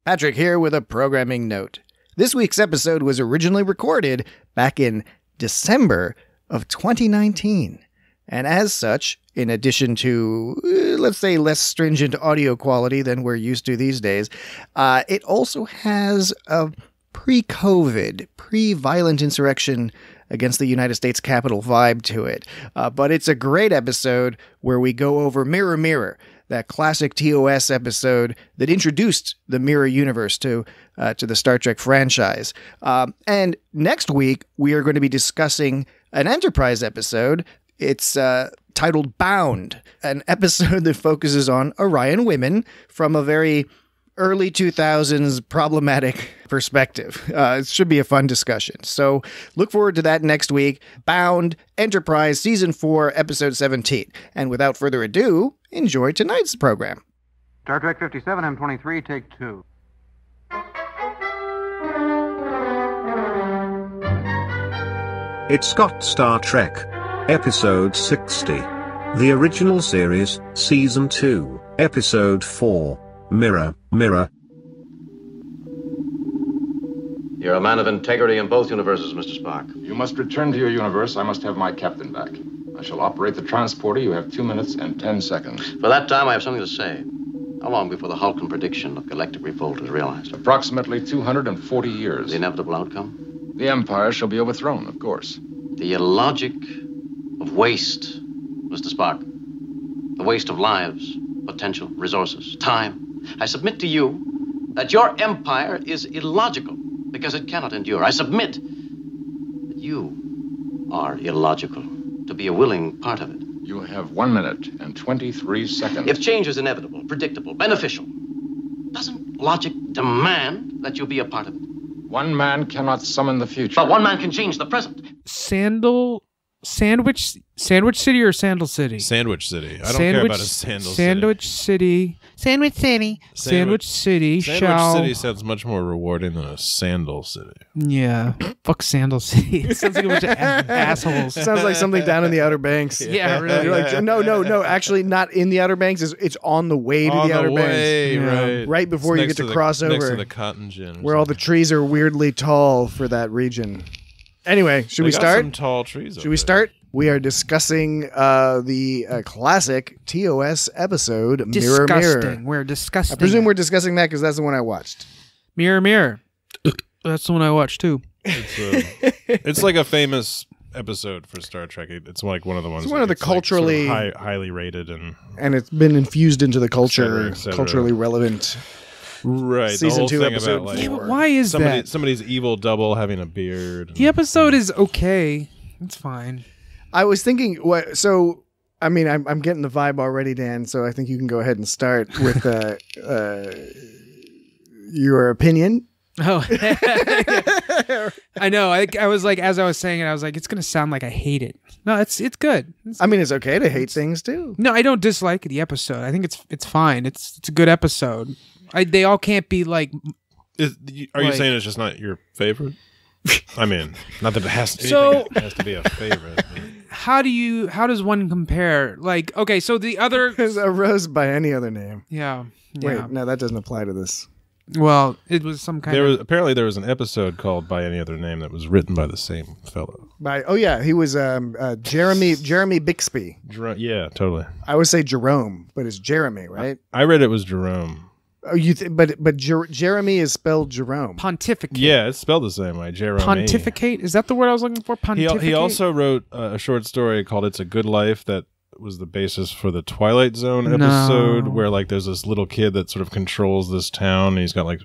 Patrick here with a programming note. This week's episode was originally recorded back in December of 2019. And as such, in addition to, let's say, less stringent audio quality than we're used to these days, it also has a pre-COVID, pre-violent insurrection against the United States Capitol vibe to it. But it's a great episode where we go over Mirror Mirror, that classic TOS episode that introduced the Mirror universe to the Star Trek franchise. And next week, we are going to be discussing an Enterprise episode. It's titled Bound, an episode that focuses on Orion women from a very early 2000s problematic perspective. It should be a fun discussion. So look forward to that next week. Bound, Enterprise, Season 4, Episode 17. And without further ado, enjoy tonight's program. Star Trek 57, M23, take 2. It's got Star Trek. Episode 60. The original series, Season 2, Episode 4. Mirror, Mirror. You're a man of integrity in both universes, Mr. Spock. You must return to your universe. I must have my captain back. I shall operate the transporter. You have 2 minutes and 10 seconds. For that time, I have something to say. How long before the Hulkan prediction of galactic revolt is realized? Approximately 240 years. The inevitable outcome? The Empire shall be overthrown, of course. The illogic of waste, Mr. Spock. The waste of lives, potential, resources, time. I submit to you that your empire is illogical because it cannot endure. I submit that you are illogical to be a willing part of it. You have 1 minute and 23 seconds. If change is inevitable, predictable, beneficial, doesn't logic demand that you be a part of it? One man cannot summon the future. But one man can change the present. Sandwich City or Sandal City? Sandwich City. I don't care about a Sandal Sandwich City. Sandwich City. Sandwich City. Sandwich City sounds much more rewarding than a Sandal City. Yeah. Fuck Sandal City. It sounds like a bunch of assholes. Sounds like something down in the Outer Banks. Yeah, really. You're like, no. Actually, not in the Outer Banks. It's on the way to the Outer Banks. Right. Right before you get to cross over. Next to the cotton gin. Where all the trees are weirdly tall for that region. Anyway, should we start? Some tall trees. Should we start? We are discussing the classic TOS episode, Mirror Mirror. We're disgusting. I presume we're discussing that because that's the one I watched. Mirror Mirror. That's the one I watched too. It's like a famous episode for Star Trek. It's like one of the ones. It's one of the culturally like sort of highly rated, and it's been infused into the culture, et cetera. culturally relevant. Right, Season the whole 2 thing episode about, like, Yeah, but why is that? Somebody's evil double having a beard. The episode is okay. It's fine. I was thinking, so I mean, I'm getting the vibe already, Dan. So I think you can go ahead and start with your opinion. Oh, I know. I was like, as I was saying it, I was like, it's gonna sound like I hate it. No, it's good. I mean, it's okay to hate things too. No, I don't dislike the episode. I think it's fine. It's a good episode. They all can't be like. Are you saying it's just not your favorite? I mean, not that it has to. It has to be a favorite. How does one compare? Like, okay, so the other Is a rose by any other name? yeah. Wait, no, that doesn't apply to this. Well, it was some kind of. Apparently there was an episode called By Any Other Name that was written by the same fellow. He was Jeremy Bixby. Yeah, totally. I would say Jerome, but it's Jeremy, right? I read it was Jerome. Oh, but Jeremy is spelled Jerome. Pontificate. Yeah, it's spelled the same way. Jeremy. Pontificate? Is that the word I was looking for? Pontificate? He also wrote a short story called It's a Good Life that was the basis for the Twilight Zone episode where like there's this little kid that sort of controls this town and he's got like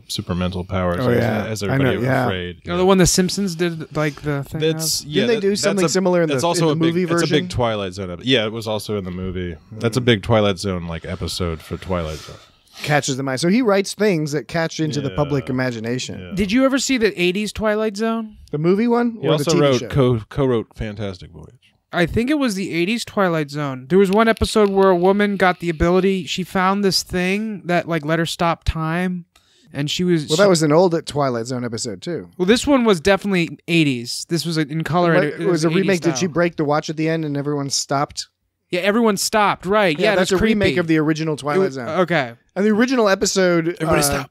super mental powers as everybody was afraid. You know, the one the Simpsons did like the thing Didn't they do something similar in the movie version? It's a big Twilight Zone episode. Yeah, it was also in the movie. That's a big Twilight Zone like episode for Twilight Zone. Catches the mind. So he writes things that catch into the public imagination. Yeah. Did you ever see the 80s Twilight Zone? The movie one? He or also the TV wrote show? co-wrote Fantastic Voyage. I think it was the 80s Twilight Zone. There was one episode where a woman got the ability, she found this thing that like let her stop time. And she was... Well, that was an old Twilight Zone episode, too. Well, this one was definitely 80s. This was in color. It was a remake. Style. Did she break the watch at the end and everyone stopped? Yeah, everyone stopped. Right. Yeah, that's a creepy. remake of the original Twilight Zone. Okay. And the original episode... Everybody stop.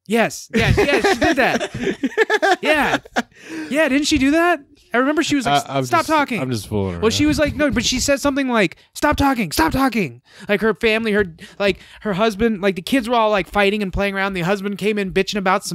Yes, she did that. Yeah, didn't she do that? I remember she was like, stop talking. I'm just fooling her. Well, she was like, no, but she said something like, stop talking. Like her family, her husband, like the kids were all like fighting and playing around. The husband came in bitching about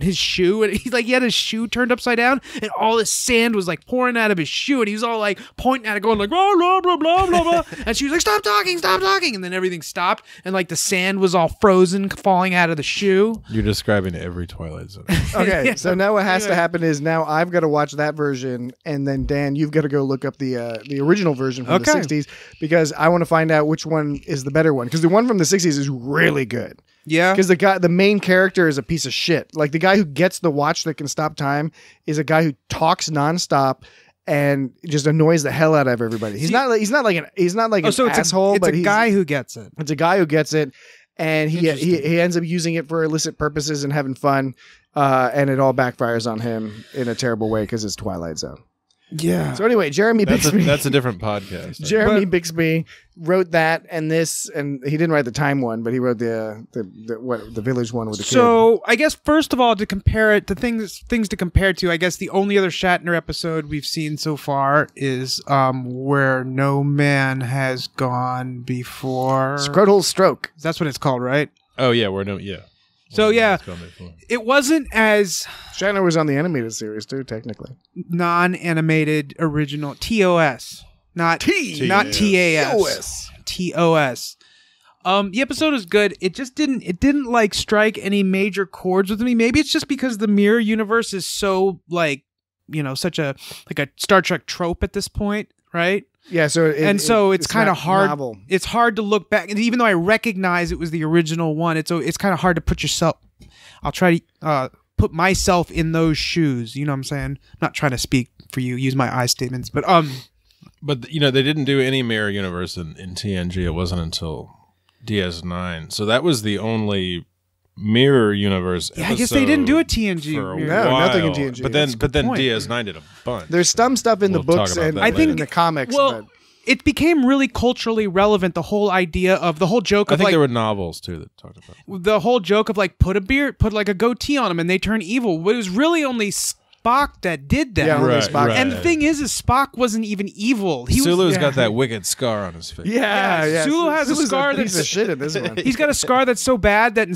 his shoe, and he had his shoe turned upside down, and all this sand was like pouring out of his shoe, and he was all like pointing at it, going like blah blah blah blah blah blah, and she was like, stop talking, and then everything stopped, and like the sand was all frozen, falling out of the shoe. You're describing every Twilight Zone. Okay, so now what has to happen is now I've got to watch that version, and then Dan, you've got to go look up the original version from the 60s, because I want to find out which one is the better one, because the one from the 60s is really good. Yeah, because the main character is a piece of shit. Like the guy who gets the watch that can stop time is a guy who talks nonstop and just annoys the hell out of everybody. He's not like an asshole. It's a guy who gets it. It's a guy who gets it, and he ends up using it for illicit purposes and having fun, and it all backfires on him in a terrible way because it's Twilight Zone. Yeah. So anyway, Jeremy Bixby. That's a different podcast. Jeremy Bixby wrote that and this, and he didn't write the time one, but he wrote the village one with the kid. So I guess first of all, to compare it to things to compare to, I guess the only other Shatner episode we've seen so far is Where No Man Has Gone Before. Scrotal Stroke. That's what it's called, right? Oh yeah, yeah. So yeah, it wasn't as Shatner was on the animated series too, technically. Non-animated original TOS, not TAS. TOS. The episode is good. It just didn't like strike any major chords with me. Maybe it's just because the mirror universe is so like, such a Star Trek trope at this point, right? Yeah, so it's kind of hard. Novel. It's hard to look back, and even though I recognize it was the original one, it's kind of hard to put yourself. I'll try to put myself in those shoes. You know what I'm saying? I'm not trying to speak for you. Use my I statements, but they didn't do any mirror universe in TNG. It wasn't until DS9, so that was the only mirror universe. Yeah, I guess they didn't do a TNG. For a no, while. nothing in TNG. But then DS9 did a bunch. There's some stuff in the books and I think in the comics. Well, it became really culturally relevant. The whole idea of the whole joke of I think there were novels too that talked about the whole joke of like put like a goatee on them and they turn evil. But it was really only Spock that did that. Yeah, right, Spock. And the thing is Spock wasn't even evil. Sulu's got that wicked scar on his face. Yeah. Sulu has a scar that's piece of shit in this one. He's got a scar that's so bad that in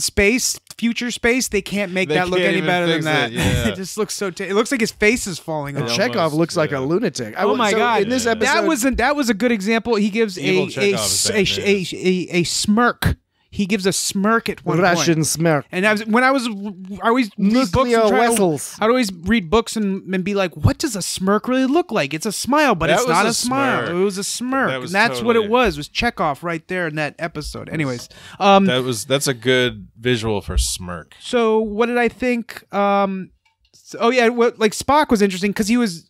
future space, they can't make that look any better than that. Yeah. It just looks so. It looks like his face is falling off. Chekhov looks like a lunatic. Oh my god! In this episode, that was a good example. He gives a smirk. He gives a smirk at one Russian point. smirk. And I always read books Nuclear vessels. I'd always read books and be like, what does a smirk really look like? It's a smile, but it's not a smile. Smirk. It was a smirk. And that's what it was Chekhov right there in that episode. Anyways. That's a good visual for smirk. So what did I think? Like Spock was interesting because he was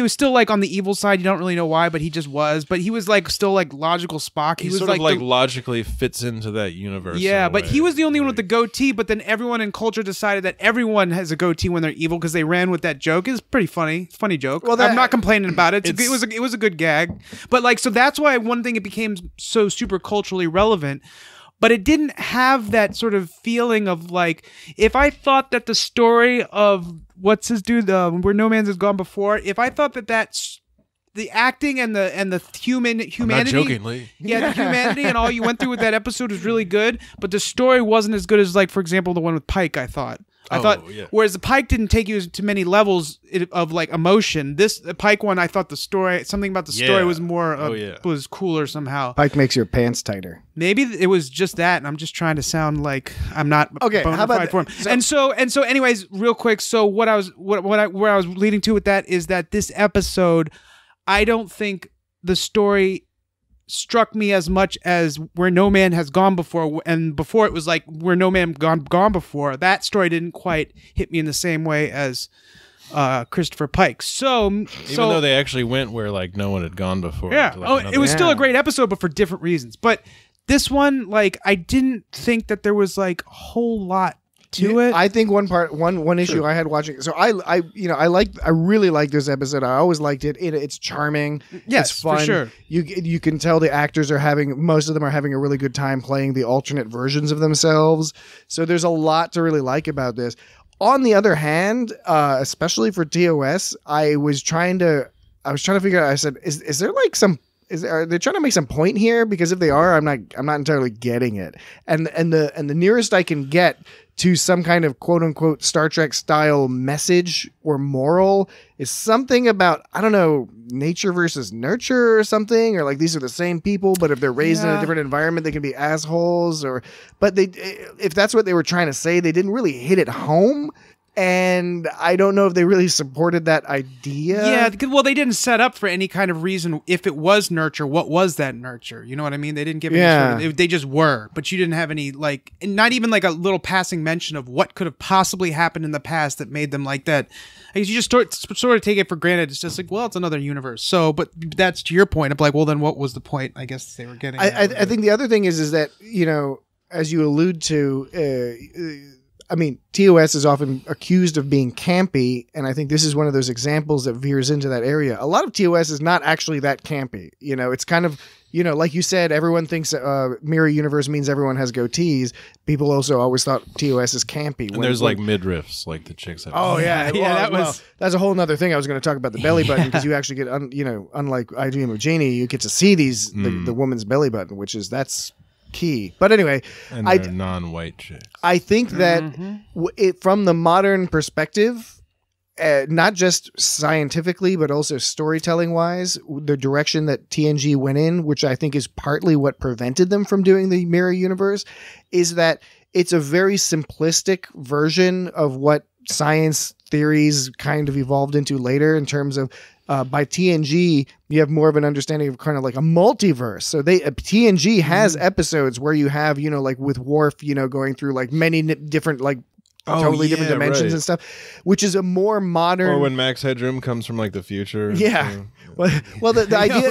still like on the evil side. You don't really know why, but he just was. But he was like still like logical Spock. He was sort of like logically fits into that universe. Yeah, but he was the only one with the goatee. But then everyone in culture decided that everyone has a goatee when they're evil because they ran with that joke. It's pretty funny. Funny joke. Well, I'm not complaining about it. It was a good gag. But like, so that's why one thing it became so super culturally relevant. But it didn't have that sort of feeling of like, if I thought that the story of what's his dude, Where No Man Has Gone Before, if I thought that that's the acting and the humanity, not jokingly, the humanity and all you went through with that episode was really good, but the story wasn't as good as, like, for example, the one with Pike. I thought, whereas the Pike didn't take you to many levels of like emotion. This Pike one, I thought something about the story was more was cooler somehow. Pike makes your pants tighter. Maybe it was just that, and I'm just trying to sound like I'm not okay. How about for him. And so, anyways, real quick. So where I was leading to with that is that this episode, I don't think the story struck me as much as Where No Man Has Gone Before, and before it was like Where No Man Gone Before. That story didn't quite hit me in the same way as Christopher Pike. So even though they actually went where like no one had gone before. Yeah. It was still a great episode, but for different reasons. But this one, like, I didn't think that there was like a whole lot to it. I think one issue I had watching. So I really like this episode. I always liked it. It's charming. Yes, it's fun. for sure. You can tell the actors most of them are having a really good time playing the alternate versions of themselves. So there's a lot to really like about this. On the other hand, especially for TOS, I was trying to figure out. I said, is there like some? Are they trying to make some point here? Because if they are, I'm not entirely getting it. And the nearest I can get to some kind of quote unquote Star Trek style message or moral is something about, I don't know, nature versus nurture or something, or like these are the same people, but if they're raised in a different environment, they can be assholes. But if that's what they were trying to say, they didn't really hit it home. And I don't know if they really supported that idea. Yeah, well, they didn't set up for any kind of reason. If it was nurture, what was that nurture? You know what I mean? They didn't give any sort of, they just were. But you didn't have any, like, not even like a little passing mention of what could have possibly happened in the past that made them like that. I guess you just sort of take it for granted. It's just like, well, it's another universe. So, but that's to your point of like, well, then what was the point? I guess they were getting. I think the other thing is that, you know, as you allude to, I mean, TOS is often accused of being campy, and I think this is one of those examples that veers into that area. A lot of TOS is not actually that campy. You know, it's kind of, you know, like you said, everyone thinks mirror universe means everyone has goatees. People also always thought TOS is campy. And there's like midriffs, like the chicks have. Oh, yeah. That's a whole nother thing. I was going to talk about the belly button, because you actually get, unlike I Dream of Jeannie, you get to see the woman's belly button, that's key. But anyway, and they're non-white chicks. I think that from the modern perspective, not just scientifically, but also storytelling wise, the direction that TNG went in, which I think is partly what prevented them from doing the mirror universe, is that it's a very simplistic version of what science theories kind of evolved into later, in terms of by TNG, you have more of an understanding of kind of like a multiverse. So TNG has episodes where you have, you know, like with Worf, you know, going through like many different, like totally different dimensions and stuff, which is a more modern. Or when Max Headroom comes from like the future. Yeah. Well, the idea,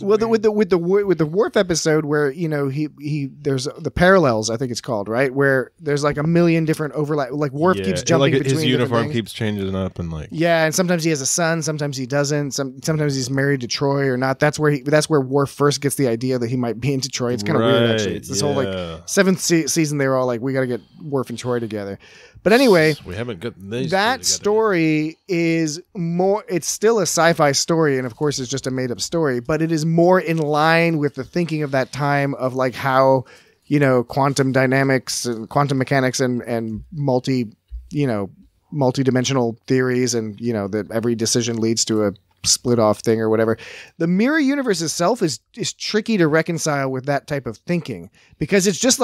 with the Worf episode where, you know, he there's the parallels, I think it's called, right, where there's like a million different overlap, like Worf keeps jumping between his uniform keeps changing up, and like and sometimes he has a son, sometimes he doesn't, sometimes he's married to Troy or not. That's where Worf first gets the idea that he might be into Troy. It's kind of weird, actually. It's this whole like seventh season they were all like, we got to get Worf and Troy together. But anyway, we haven't got these that story is more, it's still a sci-fi story, and of course it's just a made-up story, but it is more in line with the thinking of that time of like how, you know, quantum dynamics and quantum mechanics and multi-dimensional theories, and, you know, that every decision leads to a split off thing or whatever. The mirror universe itself is tricky to reconcile with that type of thinking, because it's just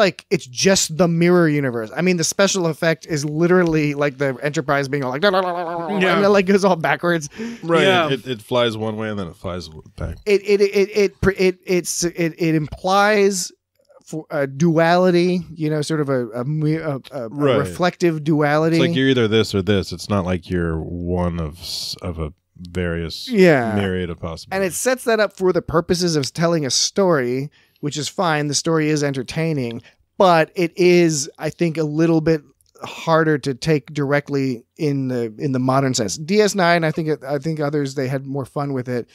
the mirror universe. I mean, the special effect is literally like the Enterprise being all like, and it like goes all backwards. Right. Yeah. It flies one way and then it flies back. It implies a duality, you know, sort of a reflective duality. It's like you're either this or this. It's not like you're one of a various myriad of possibilities. And it sets that up for the purposes of telling a story, which is fine. The story is entertaining, but it is, I think, a little bit harder to take directly in the modern sense. DS9, I think others, they had more fun with it,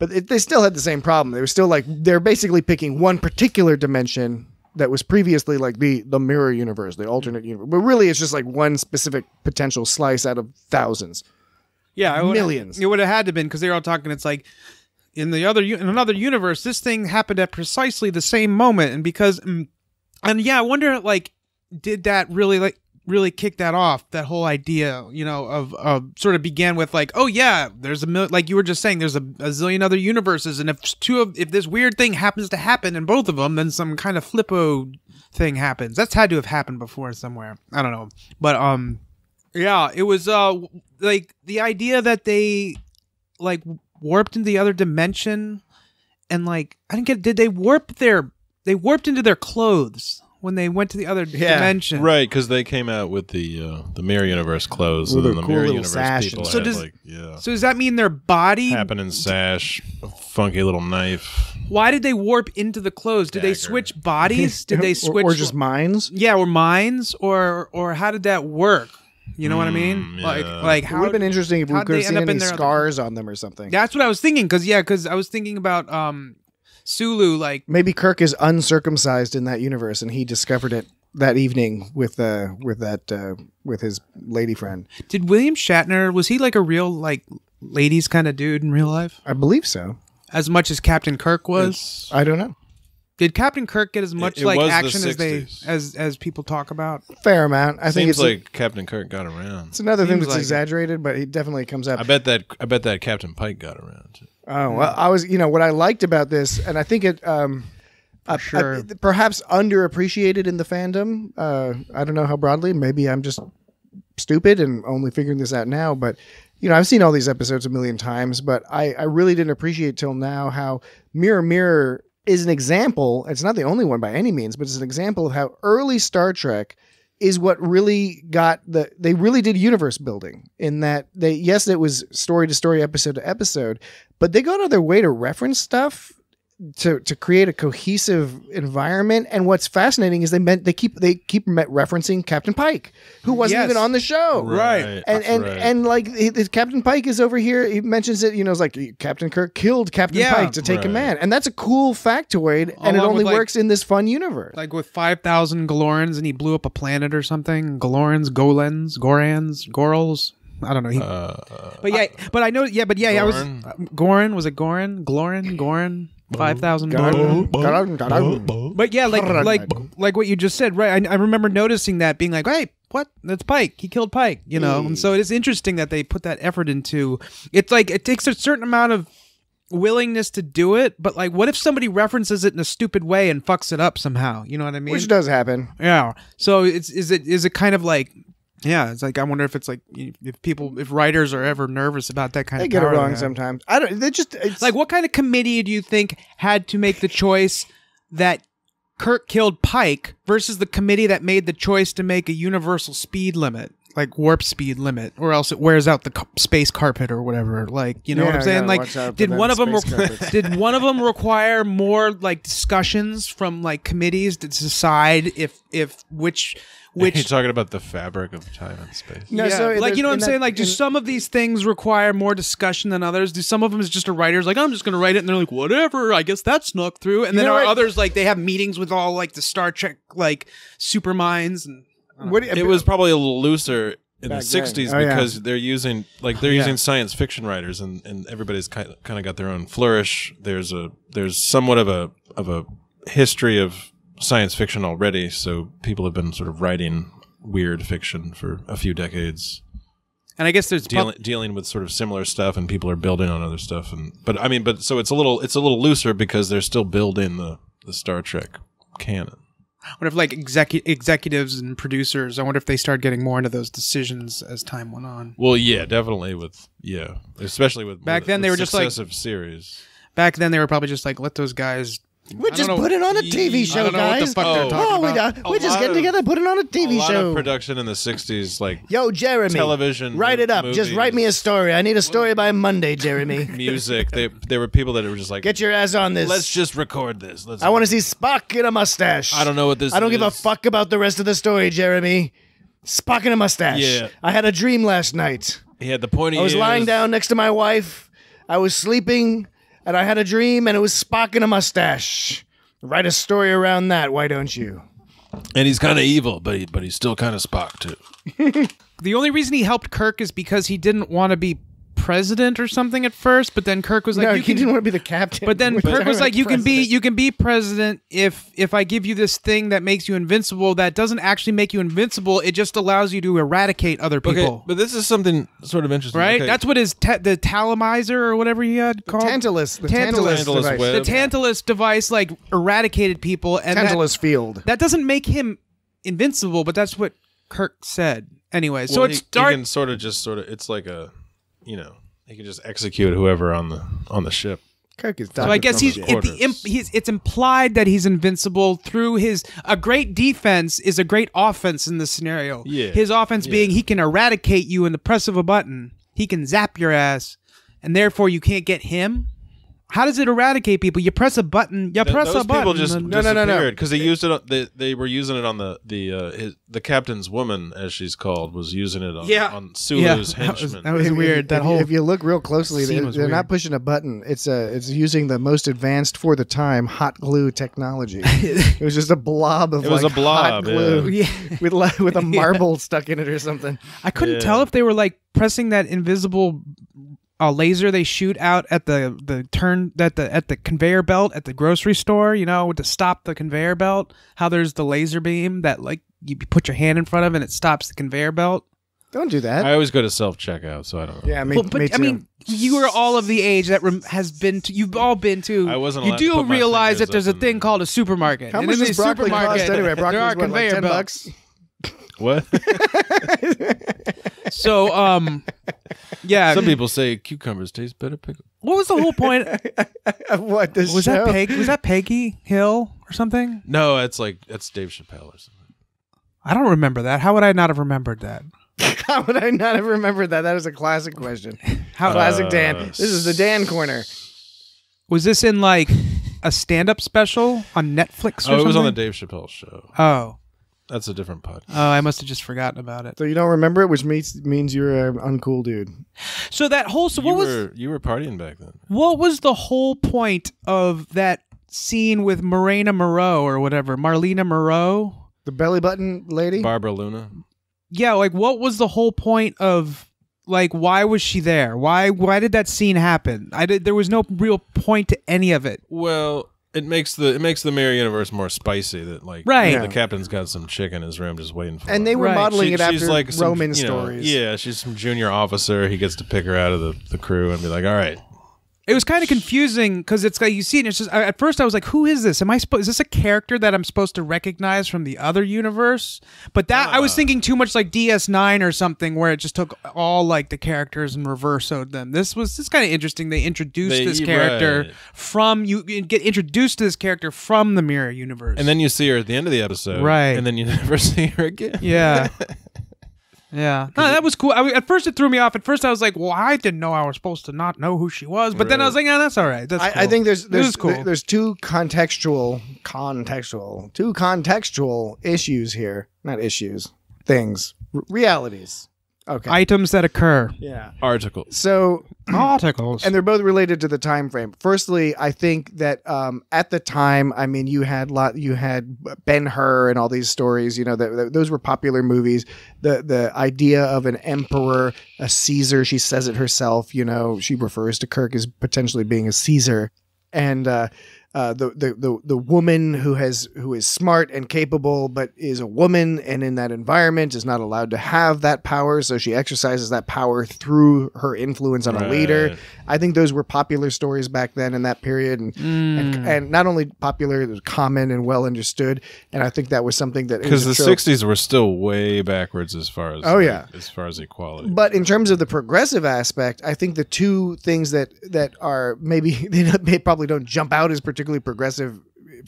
but they still had the same problem. They were still like, they're basically picking one particular dimension that was previously like the mirror universe, the alternate universe, but really it's just like one specific potential slice out of thousands. Yeah, millions. It would have had to been, because they were all talking. It's like in another universe, this thing happened at precisely the same moment, and because, I wonder, like, did that really kick that off? That whole idea, you know, of sort of began with like, oh yeah, there's like you were just saying, there's a zillion other universes, and if this weird thing happens to happen in both of them, then some kind of flippo thing happens. That's had to have happened before somewhere. I don't know, but yeah, it was like the idea that they like warped into the other dimension, and like I didn't get, did they warped into their clothes when they went to the other dimension. Right, because they came out with the Mirror Universe clothes, and then the cool Mirror little Universe sash people and had stuff. So does that mean their body happening sash, a funky little knife? Why did they warp into the clothes? Did they switch bodies? Did they switch or just minds? Yeah, or minds, or how did that work? You know what I mean? Yeah. Like It would have been interesting if we could have seen any scars on them or something. That's what I was thinking. Because I was thinking about Sulu. Like maybe Kirk is uncircumcised in that universe, and he discovered it that evening with his lady friend. Did William Shatner, was he like a real like ladies kind of dude in real life? I believe so. As much as Captain Kirk was? I don't know. Did Captain Kirk get as much It like was the action as 60s. as people talk about? Fair amount. I think Seems it's like Captain Kirk got around. it's another thing Seems that's like exaggerated, but he definitely comes up. I bet that Captain Pike got around too. Oh well, I was what I liked about this, and I think it sure. perhaps underappreciated in the fandom. I don't know how broadly. Maybe I'm just stupid and only figuring this out now, but. I've seen all these episodes a million times, but I really didn't appreciate till now how Mirror Mirror is an example. It's not the only one by any means, but it's an example of how early Star Trek is what really got they really did universe building in that it was story to story, episode to episode, but they go out of their way to reference stuff to create a cohesive environment. And what's fascinating is they keep referencing Captain Pike, who wasn't even on the show. Right. And like Captain Pike is over here. He mentions it, it's like Captain Kirk killed Captain Pike to take command. And that's a cool factoid. And it only works in this fun universe. Like with 5,000 Galorans and he blew up a planet or something. Galorans, Golens, Gorans, Gorals. I don't know. But I know. Yeah, but yeah, I was Goran. Was it Goran? Goran. 5,000. But yeah, like what you just said, right? I remember noticing that, being like, "Hey, what? That's Pike. He killed Pike." And so it's interesting that they put that effort into. It's like it takes a certain amount of willingness to do it, but like, what if somebody references it in a stupid way and fucks it up somehow? You know what I mean? Which does happen. Yeah. So is it kind of like. Yeah, it's like I wonder if it's like if writers are ever nervous about that kind of. They get it wrong sometimes. I don't. They just it's like what kind of committee do you think had to make the choice that Kirk killed Pike versus the committee that made the choice to make a universal speed limit, like warp speed limit, or else it wears out the space carpet or whatever? Like what I'm saying? Like did one of them require more like discussions from like committees to decide if which. You're talking about the fabric of time and space. No, yeah. So like, you know what I'm saying? Like, do some of these things require more discussion than others? Do some of them is just a writer's like, I'm just going to write it, and they're like, whatever, I guess that snuck through. And then are others like, they have meetings with all like the Star Trek like super minds. And it was probably a little looser in the 60s because they're using science fiction writers, and everybody's kind of got their own flourish. There's somewhat of a history of science fiction already, so people have been sort of writing weird fiction for a few decades, and I guess there's dealing with sort of similar stuff, and people are building on other stuff. But so it's a little looser because they're still building the Star Trek canon. I wonder if like executives and producers, I wonder if they start getting more into those decisions as time went on. Well, yeah, definitely especially with back then they were just like successive series. Back then they were probably just like, let those guys. We're just putting on a TV show, I don't know guys. what the fuck they're talking about. We're just getting together, putting on a TV show. A lot of production in the 60s, like yo, Jeremy, television, write it up. Movies. Just write me a story. I need a story by Monday, Jeremy. Music. There were people that were just like, get your ass on this. Let's just record this. I want to see Spock in a mustache. I don't know what this is. I don't give a fuck about the rest of the story, Jeremy. Spock in a mustache. Yeah. I had a dream last night. He had the pointy I was ears. lying down next to my wife. I was sleeping, and I had a dream, and it was Spock in a mustache. Write a story around that, why don't you? And he's kind of evil, but he's still kind of Spock too. The only reason he helped Kirk is because he didn't want to be president or something at first, but then Kirk was like, no, he didn't want to be the captain. But then Kirk was like, you can be president if I give you this thing that makes you invincible. That doesn't actually make you invincible. It just allows you to eradicate other people. Okay, but this is something sort of interesting, right? Okay. That's what his the Talamizer or whatever he had called Tantalus device. web. The Tantalus device like eradicated people, and Tantalus field. That doesn't make him invincible, but that's what Kirk said anyway. So well, it's he can sort of it's like a, he can just execute whoever on the ship. Kirk is So I guess it's implied that he's invincible through a great defense is a great offense in this scenario. Yeah. His offense being he can eradicate you in the press of a button. He can zap your ass, and therefore you can't get him. How does it eradicate people? You press a button. You press a button. Those people just No. disappeared because they used it. They were using it on the captain's woman, as she's called, was using it on Sulu's henchmen. That was weird. If you look real closely, scene they're not pushing a button. It's using the most advanced for the time hot glue technology. It was just a blob of hot glue with a marble stuck in it or something. I couldn't tell if they were like pressing that invisible laser they shoot out at the conveyor belt at the grocery store, to stop the conveyor belt. How there's the laser beam that like you put your hand in front of and it stops the conveyor belt. Don't do that. I always go to self-checkout, so I don't know. Yeah, me too. I mean, you are all of the age that you've all been to. I wasn't. You allowed to do put my realize that fingers there's a up thing in called a supermarket. How much does broccoli cost anyway? There are conveyor like belts. $10? What? So, yeah. Some people say cucumbers taste better pickled. What was the whole point? What this Was show? that Peggy Hill or something? No, that's Dave Chappelle or something. I don't remember that. How would I not have remembered that? How would I not have remembered that? That is a classic question. Classic Dan. This is the Dan corner. Was this in like a stand-up special on Netflix or something? It was on the Dave Chappelle show. Oh. That's a different pod. Oh, I must have just forgotten about it. So you don't remember it, which means you're an uncool dude. So that whole you were partying back then. What was the whole point of that scene with Marlena Moreau? The belly button lady? Barbara Luna. Yeah, like what was the whole point of like why was she there? Why did that scene happen? There was no real point to any of it. Well, it makes the mirror universe more spicy. That like the captain's got some chick in his room just waiting for him. And they were modeling it after like Roman stories. Yeah, she's some junior officer. He gets to pick her out of the crew and be like, all right. It was kind of confusing because it's like you see it. And it's just at first I was like, "Who is this? Is this a character that I'm supposed to recognize from the other universe?" But I was thinking too much like DS9 or something, where it just took all like the characters and reversoed them. This kind of interesting. They introduced this character from you get introduced to this character from the mirror universe, and then you see her at the end of the episode, right? And then you never see her again. Yeah. Yeah, no, that was cool. At first, it threw me off. At first, I was like, "Well, I didn't know I was supposed to not know who she was." But then I was like, "Yeah, that's all right." That's cool. I think there's cool. There's two contextual issues here. Not issues, things, realities. Okay, items that occur. Yeah, articles. So articles, and they're both related to the time frame. Firstly, I think that at the time, I mean, you had Ben-Hur and all these stories. Those were popular movies. The idea of an emperor, a Caesar. She says it herself. She refers to Kirk as potentially being a Caesar, and the woman who is smart and capable but is a woman and in that environment is not allowed to have that power, so she exercises that power through her influence on a leader. I think those were popular stories back then in that period, and not only popular, it was common and well understood. And I think that was something that because the 60s were still way backwards as far as as far as equality. But in terms of the progressive aspect, I think the two things that are maybe they probably don't jump out as particularly progressive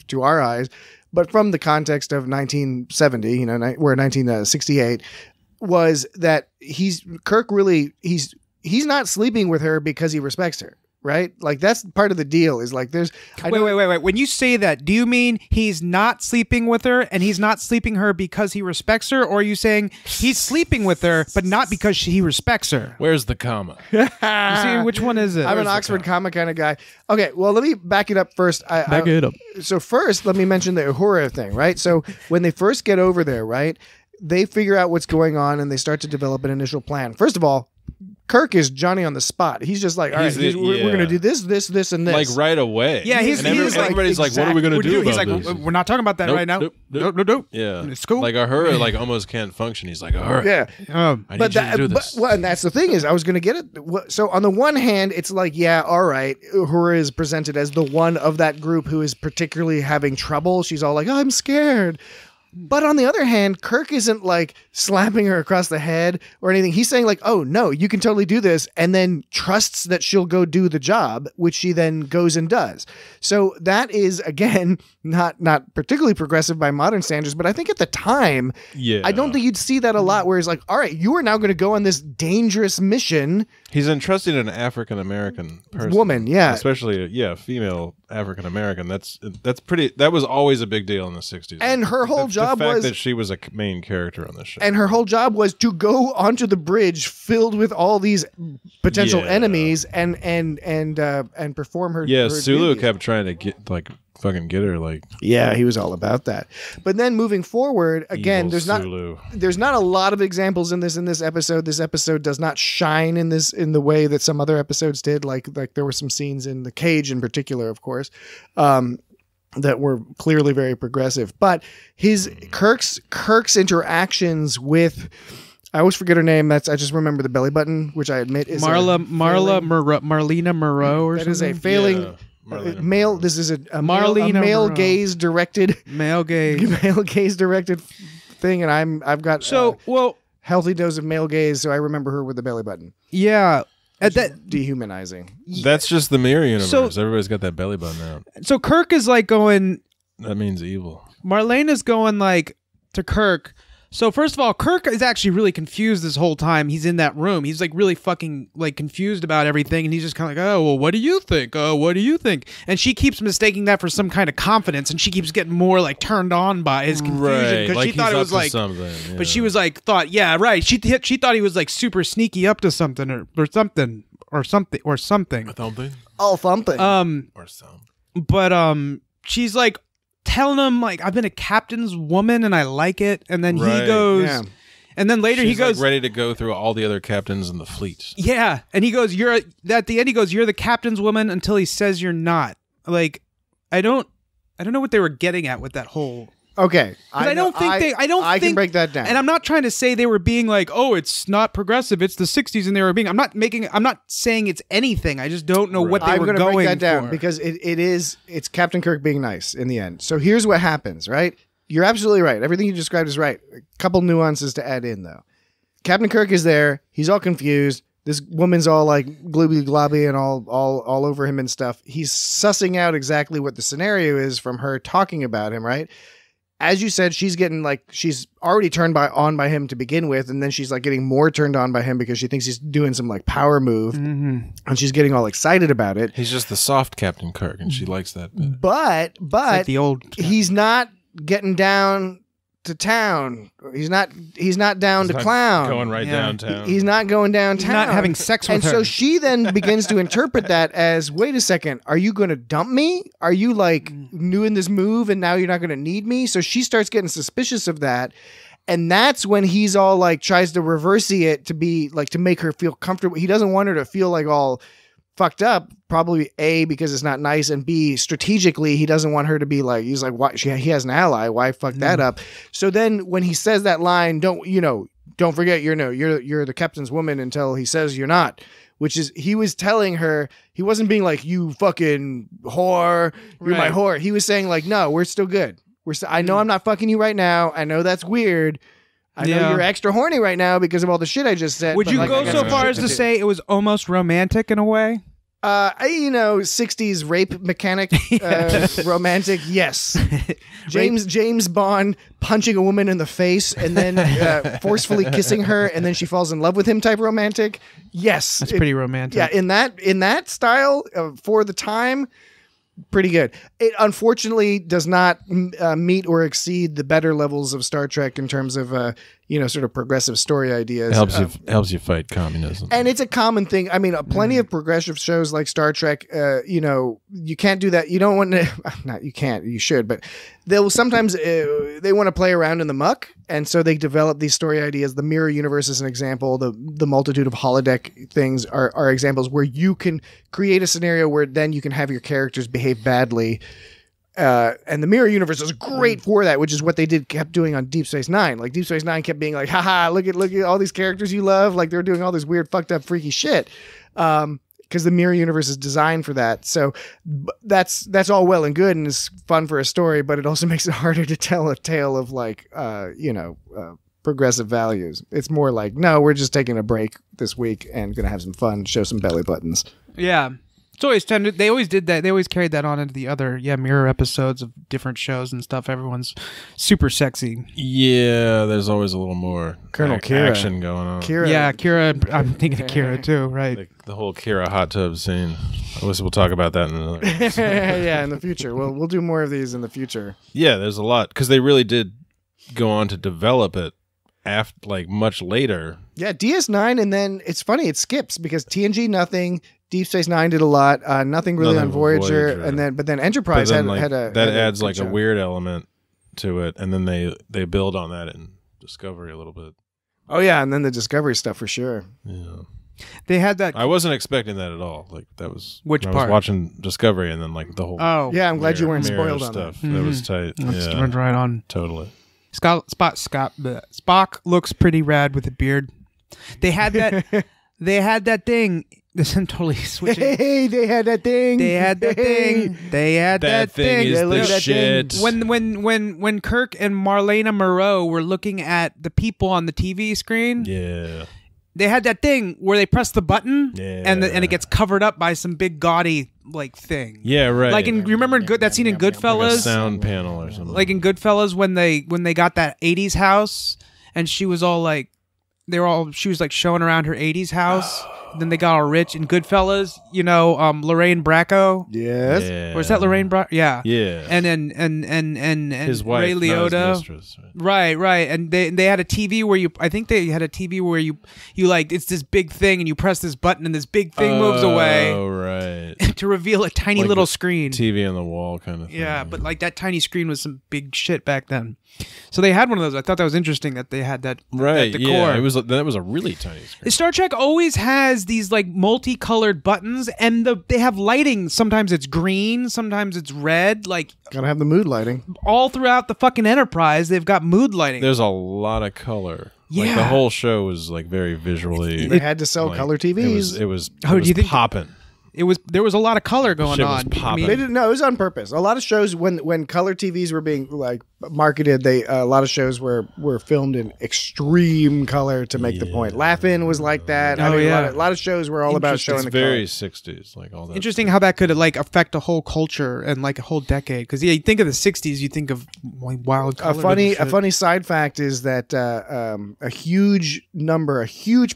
to our eyes, but from the context of 1970, we're 1968, was that Kirk really he's not sleeping with her because he respects her. Right? Like that's part of the deal is like there's wait. When you say that, do you mean he's not sleeping with her and he's not sleeping her because he respects her? Or are you saying he's sleeping with her but not because he respects her? Where's the comma? You see, which one is it? I'm an Oxford comma kind of guy. Okay, well, let me back it up first. Back it up. So first, let me mention the Uhura thing, right? So when they first get over there, right, they figure out what's going on and they start to develop an initial plan. First of all, Kirk is Johnny on the spot. He's just like, all right, we're going to do this, and this. Like right away. Yeah, everybody's like, what are we going to do about this? We're not talking about that right now. Nope. Yeah. It's cool. Like Uhura almost can't function. He's like, all right. Yeah. I need you to do this. And that's the thing is I was going to get it. So on the one hand, it's like, yeah, all right. Uhura is presented as the one of that group who is particularly having trouble. She's all like, I'm scared. But on the other hand, Kirk isn't like slapping her across the head or anything. He's saying like, oh no, you can totally do this. And then trusts that she'll go do the job, which she then goes and does. So that is, again, not particularly progressive by modern standards, but I think at the time, I don't think you'd see that a lot, where it's like, all right, you are now going to go on this dangerous mission. He's entrusting an African-American person. Woman, yeah. Especially, female African-American. That was always a big deal in the 60s. And her whole job the fact was that she was a main character on this show. And her whole job was to go onto the bridge filled with all these potential enemies and perform her. Yeah, her Sulu duties. kept trying to get get her Yeah, he was all about that. But then moving forward, again, there's not a lot of examples in this episode. This episode does not shine in the way that some other episodes did. Like there were some scenes in the cage in particular, of course, that were clearly very progressive. But Kirk's interactions with, I always forget her name. I just remember the belly button, which I admit is Marlena Moreau or that something. Is a failing. Yeah. Male. This is a Marlena male Moreau. gaze directed Male gaze. thing, and I've got healthy dose of male gaze, so I remember her with the belly button. Yeah, that dehumanizing. That's just the mirror universe. So, everybody's got that belly button out. So Kirk is like going. That means evil. Marlena's going like to Kirk. So first of all, Kirk is actually really confused this whole time. He's in that room. He's like really fucking like confused about everything, and he's just kind of like, "Oh, well, what do you think? Oh, what do you think?" And she keeps mistaking that for some kind of confidence, and she keeps getting more like turned on by his confusion because she thought it was like something. Yeah. But she was like yeah, right. She thought he was like super sneaky up to something or something. Or something. Oh, something. Or something. But she's like telling him like, I've been a captain's woman and I like it, and then he goes, and then later he goes, like ready to go through all the other captains in the fleet. Yeah, and he goes, at the end he goes, you're the captain's woman until he says you're not. Like, I don't know what they were getting at with that whole. Okay, I can break that down. And I'm not trying to say they were being like, oh, it's not progressive, it's the 60s, and they were being. I'm not saying it's anything. I just don't know what they were going for. I'm going to break that down because it's Captain Kirk being nice in the end. So here's what happens, right? You're absolutely right. Everything you described is right. A couple nuances to add in though. Captain Kirk is there. He's all confused. This woman's all like glooby globby and all over him and stuff. He's sussing out exactly what the scenario is from her talking about him, right? As you said, she's getting like, she's already turned on by him to begin with, and then she's like getting more turned on by him because she thinks he's doing some like power move, and she's getting all excited about it. He's just the soft Captain Kirk, and she likes that bit. But like the old he's not getting down to town. He's not down to clown. Going right downtown. He's not going downtown. He's not having sex with her. And so she then begins to interpret that as, wait a second, are you going to dump me? Are you like doing this move and now you're not going to need me? So she starts getting suspicious of that. And that's when he's all like tries to reverse it to be like to make her feel comfortable. He doesn't want her to feel like all fucked up, probably A, because it's not nice, and B, strategically he doesn't want her to be like, he's like, why? He has an ally, why fuck that up? So then when he says that line, don't forget you're the captain's woman until he says you're not, which is, he was telling her, he wasn't being like, you fucking whore, you're my whore. He was saying like, no, we're still good. I know I'm not fucking you right now. I know that's weird. I know you're extra horny right now because of all the shit I just said. Would you go so far as to say it was almost romantic in a way? 60s rape mechanic, romantic, yes. James Bond punching a woman in the face and then forcefully kissing her and then she falls in love with him type romantic. Yes. That's pretty romantic. Yeah, in that style for the time, pretty good. It unfortunately does not meet or exceed the better levels of Star Trek in terms of sort of progressive story ideas. It helps you fight communism. And it's a common thing. I mean, plenty of progressive shows like Star Trek, you can't do that. You don't want to, not you can't, you should, but they'll sometimes, they want to play around in the muck. And so they develop these story ideas. The mirror universe is an example. The multitude of holodeck things are examples where you can create a scenario where then you can have your characters behave badly. And the mirror universe is great for that, which is what they kept doing on Deep Space Nine. Like Deep Space Nine kept being like, haha, look at all these characters you love. Like they're doing all this weird, fucked up, freaky shit. Kind because the mirror universe is designed for that. So that's all well and good and is fun for a story, but it also makes it harder to tell a tale of like, progressive values. It's more like, no, we're just taking a break this week and going to have some fun, show some belly buttons. Yeah. It's always they always did that. They always carried that on into the other mirror episodes of different shows and stuff. Everyone's super sexy. Yeah, there's always a little more Colonel Kira. action going on. Kira. I'm thinking of Kira too, right? Like the whole Kira hot tub scene. I guess we'll talk about that in another episode. Yeah, in the future. We'll do more of these in the future. Yeah, there's a lot because they really did go on to develop it after, like, much later. Yeah, DS9, and then it's funny, it skips because TNG nothing, Deep Space Nine did a lot, nothing really on Voyager, and then Enterprise had adds like a weird element to it, and then they build on that in Discovery a little bit. Oh yeah, and then the Discovery stuff for sure. Yeah. They had that. I wasn't expecting that at all. Like that was which part? I was watching Discovery, and then like the whole. Oh yeah, I'm glad you weren't spoiled on stuff. that. That was tight. That's right on. Totally. Spock looks pretty rad with a beard. They had that. They had that thing. This is totally switching. Hey, they had that thing. They had that thing. They had that thing. Is the shit. When Kirk and Marlena Moreau were looking at the people on the TV screen. Yeah. They had that thing where they press the button and it gets covered up by some big gaudy like thing. Yeah, right. Like you remember that scene in Goodfellas? Like a sound panel or something. Like in Goodfellas when they got that 80s house and she was all like she was like showing around her 80s house. Then they got all rich in Goodfellas, Lorraine Bracco. Yes. Yeah. Or is that Lorraine Bracco? Yeah. Yeah. And his wife, Ray Liotta. Not his mistress, right. Right. And they had a TV where you like it's this big thing and you press this button and this big thing moves away. Oh, right. To reveal a tiny like little screen. TV on the wall kind of thing. Yeah, but like that tiny screen was some big shit back then. So they had one of those. I thought that was interesting that they had that. Right. That decor. Yeah. That was a really tiny screen. Star Trek always has these like multicolored buttons, and they have lighting. Sometimes it's green, sometimes it's red. Like gotta have the mood lighting. All throughout the fucking Enterprise, they've got mood lighting. There's a lot of color. Yeah. Like the whole show was like very visually. They had to sell color TVs. It was popping. There was a lot of color going on. Popping. They didn't know it was on purpose. A lot of shows when color TVs were being like marketed, a lot of shows were filmed in extreme color to make the point. Laugh-In was like that. A lot of shows were all about showing the color. Very 60s, like all that. Interesting how that could like affect a whole culture and like a whole decade. Because you think of the 60s, you think of like wild color. A funny side fact is that a huge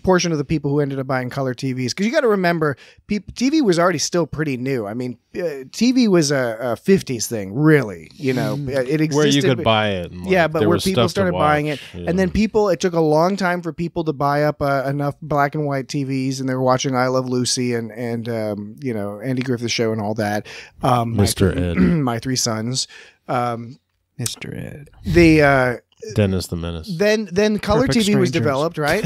portion of the people who ended up buying color TVs, because you got to remember, TV was already still pretty new. I mean, TV was a 50s thing, really. It existed. Where you could buy it. And, but where people started buying it. Yeah. And then it took a long time for people to buy up enough black and white TVs, and they were watching I Love Lucy and Andy Griffith Show and all that. Mr. Ed. My Three Sons. Mr. Ed. The... Dennis the Menace. Then color Perfect TV was Strangers. developed, right?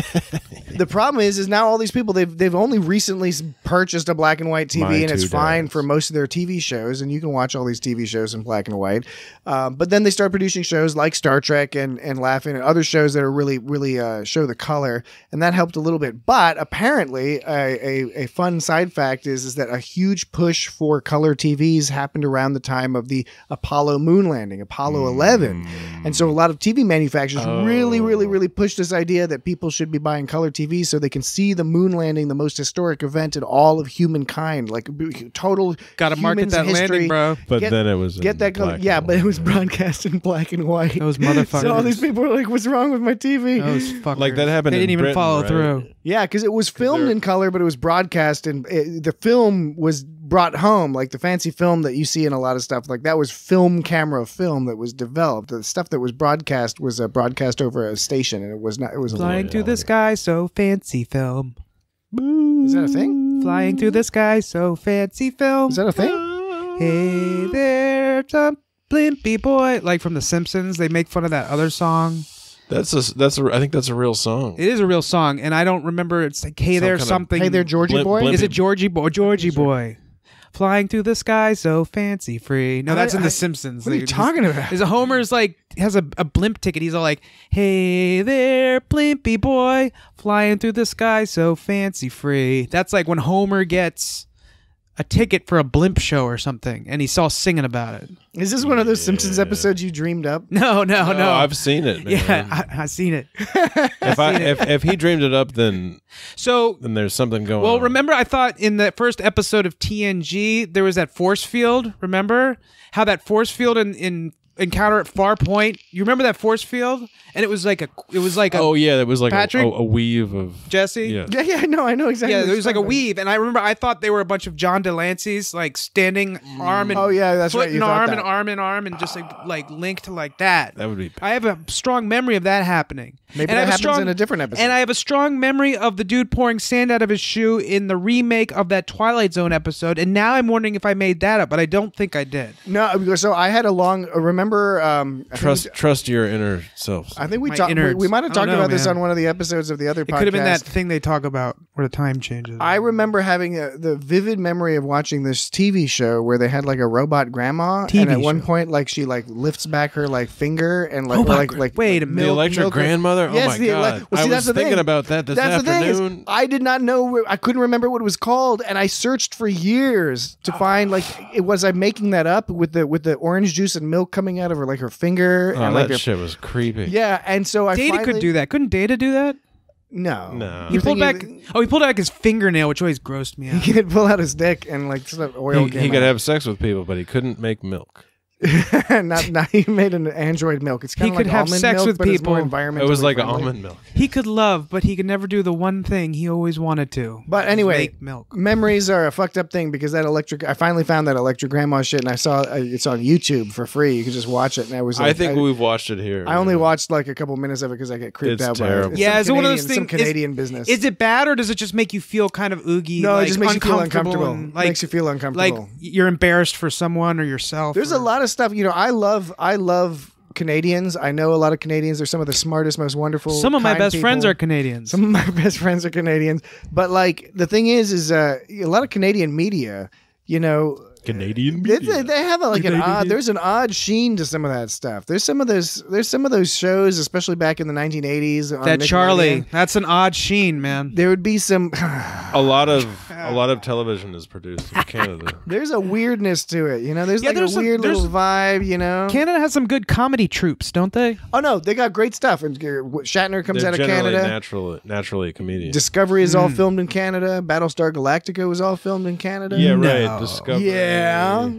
The problem is now all these people they've only recently purchased a black and white TV, and it's fine for most of their TV shows, and you can watch all these TV shows in black and white. But then they start producing shows like Star Trek and Laugh-In and other shows that are really show the color, and that helped a little bit. But apparently, a fun side fact is that a huge push for color TVs happened around the time of the Apollo moon landing, Apollo 11, and so a lot of TV manufacturers really pushed this idea that people should be buying color TVs so they can see the moon landing, the most historic event in all of humankind, like total. Got to market that history. Landing, bro. But then it was that color. Yeah, but it was broadcast in black and white. Those motherfuckers. So all these people were like, "What's wrong with my TV?" Those fuckers. Like that happened. They didn't even Britain, follow right? through. Yeah, because it was filmed in color, but it was broadcast, and the film was brought home, like the fancy film that you see in a lot of stuff. Like that was film camera film that was developed. The stuff that was broadcast was broadcast over a station, and it was not. It was Flying through the sky, so fancy film. Is that a thing? Flying through the sky, so fancy film. Is that a thing? Hey there, some blimpy boy. Like from The Simpsons, they make fun of that other song. I think that's a real song. It is a real song, and I don't remember. It's like, hey there, something. Hey there, Georgie boy. Is it Georgie boy? Georgie boy. flying through the sky so fancy free. No, that's in The Simpsons. What are you talking about? Is Homer's like has a blimp ticket. He's all like, "Hey there, blimpy boy, flying through the sky so fancy free." That's like when Homer gets a ticket for a blimp show or something, and he's all singing about it. Is this one of those Simpsons episodes you dreamed up? No. I've seen it, man. Yeah, I've seen it. If he dreamed it up, then there's something going on. Well, remember, I thought in the first episode of TNG there was that force field. Remember how that force field in Encounter at Farpoint? You remember that force field? And it was like a oh yeah, it was like Patrick? a weave of Jesse. Yeah, I know exactly. Yeah, there was like a weave, and I remember I thought they were a bunch of John Delancey's like standing arm and that's foot right. You and arm that. and arm and arm and just like linked like that. That would be. I have a strong memory of that happening. Maybe that happens in a different episode. And I have a strong memory of the dude pouring sand out of his shoe in the remake of that Twilight Zone episode. And now I'm wondering if I made that up, but I don't think I did. No, so I had a long. Remember, trust your inner selves. I think we might have talked about this on one of the episodes of the other podcast. It could have been that thing they talk about where the time changes. I remember having the vivid memory of watching this TV show where they had like a robot grandma, and at one point, like she like lifts back her like finger and like wait a minute, the electric grandmother. Yes, oh my god! I was thinking about that this afternoon. The thing is, I did not know. I couldn't remember what it was called, and I searched for years to find like was I making that up with the orange juice and milk coming out of her like her finger. Oh, and that shit was creepy. Yeah, and so I Data could do that. Couldn't Data do that? No. He pulled back. He pulled back his fingernail, which always grossed me out. He could pull out his dick and like some oil. He could have sex with people, but he couldn't make milk. not he made an android milk. It's kind of like have almond sex milk, with but it's people. more environmentally It was like friendly. almond milk. He could love, but he could never do the one thing he always wanted to. But anyway, make milk. Memories are a fucked up thing because that electric. I finally found that electric grandma shit, and I saw it's on YouTube for free. You can just watch it, and I was. Like, I think we've watched it here. I only watched like a couple minutes of it because I get creeped It's out terrible. by it. Yeah, is it one of those things? Some Canadian business. Is it bad, or does it just make you feel kind of oogie? No, like, it just makes you feel uncomfortable uncomfortable. and, like, Makes you feel uncomfortable. Like you're embarrassed for someone or yourself. There's a lot of stuff. I love Canadians. I know a lot of Canadians. They're some of the smartest, most wonderful. Some of my kind best people. friends are Canadians. Some of my best friends are Canadians. But like the thing is a lot of Canadian media. Canadian They media. have there's an odd sheen to some of that stuff. There's some of those shows, especially back in the 1980s. On That Charlie, Nickelodeon. that's an odd sheen, man. There would be some. A lot of television is produced in Canada. There's a weirdness to it, There's like there's a weird little vibe, Canada has some good comedy troops, don't they? Oh no, they got great stuff. And Shatner comes They're out of generally Canada. naturally comedians. Discovery is all filmed in Canada. Battlestar Galactica was all filmed in Canada. Yeah, right. Discovery. Yeah.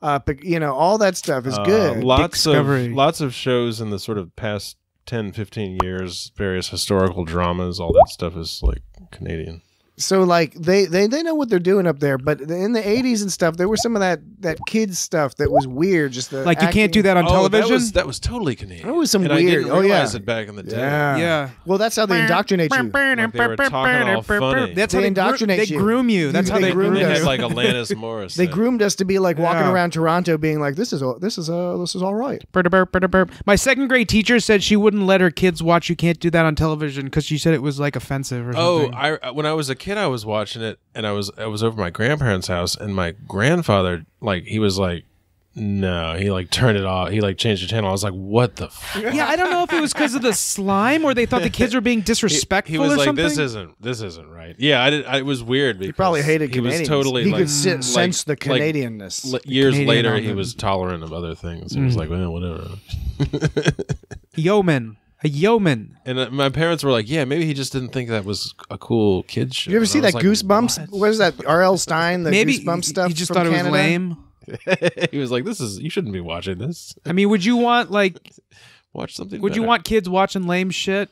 All that stuff is good. Lots of shows in the sort of past 10, 15 years, various historical dramas, all that stuff is like Canadian. So like they know what they're doing up there, but in the 80s and stuff, there was some of that kids stuff that was weird. Just the like you can't do that on television. That was totally Canadian. It was some and weird. I didn't realize it back in the day. Yeah. Well, that's how they indoctrinate you. Like they were talking all funny. That's how they indoctrinate they you. groom you. That's how they groom They you. had like Alanis Morris. They groomed us to be like walking around Toronto, being like, "This is all right." My second grade teacher said she wouldn't let her kids watch You Can't Do That on television because she said it was like offensive or something. When I was a kid, I was watching it, and I was over my grandparents' house, and my grandfather, like, he was like, no, he like turned it off. He like changed the channel. I was like, what the fuck? Yeah, I don't know if it was because of the slime or they thought the kids were being disrespectful. He was or like, something. this isn't right. Yeah, it was weird. Because he probably hated Canadians. He was totally he like, could sense the Canadianness. Years Canadian later, element. he was tolerant of other things. He was like, well, whatever. A yeoman. And my parents were like, yeah, maybe he just didn't think that was a cool kid's show. You ever And see I was that like, Goosebumps? What is that? R.L. Stein, the Maybe Goosebumps stuff. he just from thought it was Canada? lame. He was like, you shouldn't be watching this. I mean, would you want Watch something Would you better. want kids watching lame shit?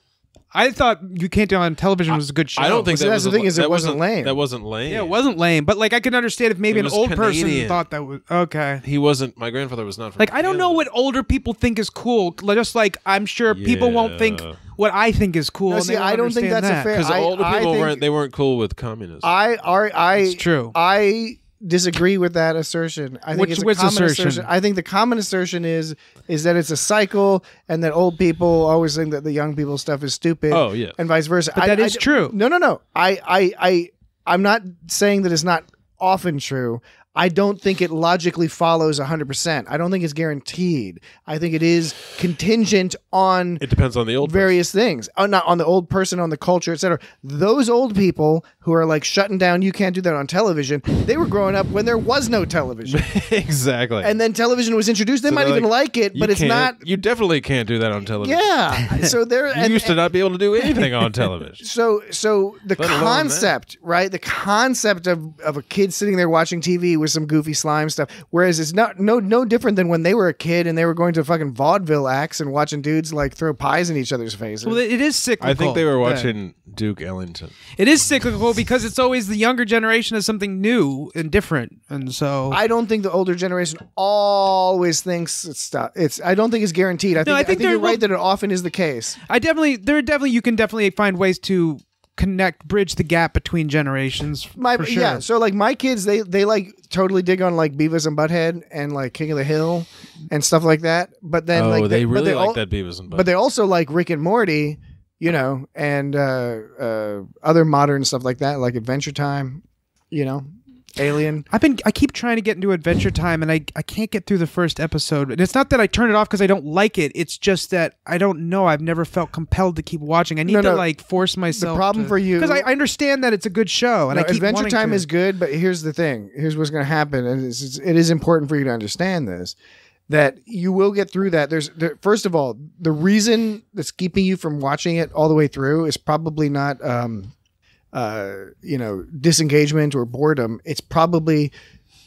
I thought You Can't Do It on television was a good show. I don't think So that that's was the thing is it wasn't lame. That wasn't lame. Yeah, it wasn't lame, but like I can understand if maybe It an was old person Canadian. thought that was okay. He wasn't. My grandfather was not from Like I don't know Canada. what older people think is cool. Just like I'm sure people won't think Yeah. what I think is cool. No, and see, they won't I don't think understand that's a that. fair- Because older I people think- weren't cool with communism. It's true. I disagree with that assertion. I think it's a Which common assertion? I think the common assertion is that it's a cycle, and that old people always think that the young people stuff is stupid. Oh, yeah. and vice versa. But that is true. No. I'm not saying that it's not often true. I don't think it logically follows 100%. I don't think it's guaranteed. I think it is contingent on. It depends on the old various things. Not on the old person, on the culture, etc. Those old people who are like shutting down, you can't do that on television. They were growing up when there was no television. Exactly. And then television was introduced. They might even like it, but it's not. You definitely can't do that on television. Yeah. So there. You used to not be able to do anything on television. So the concept, right? The concept of a kid sitting there watching TV with some goofy slime stuff. Whereas it's no different than when they were a kid and they were going to fucking vaudeville acts and watching dudes like throw pies in each other's faces. Well, it is cyclical. I think they were watching Duke Ellington. It is cyclical because it's always the younger generation has something new and different, and so I don't think the older generation always thinks it's stuff. I don't think it's guaranteed. I think you're right that it often is the case. You can definitely find ways to bridge the gap between generations. For sure. Yeah, so like my kids, they like totally dig on like Beavis and Butthead and like King of the Hill and stuff like that. But then they really like that Beavis and Butthead. But they also like Rick and Morty, and other modern stuff like that, like Adventure Time, Alien. I keep trying to get into Adventure Time, and I can't get through the first episode. And it's not that I turn it off because I don't like it. It's just that I don't know. I've never felt compelled to keep watching. I need to like force myself. The problem for you, because I understand that it's a good show, and I keep Adventure wanting Time to. is good, but here's the thing. Here's what's going to happen, and it is important for you to understand this. That you will get through that. First of all, the reason that's keeping you from watching it all the way through is probably not disengagement or boredom. It's probably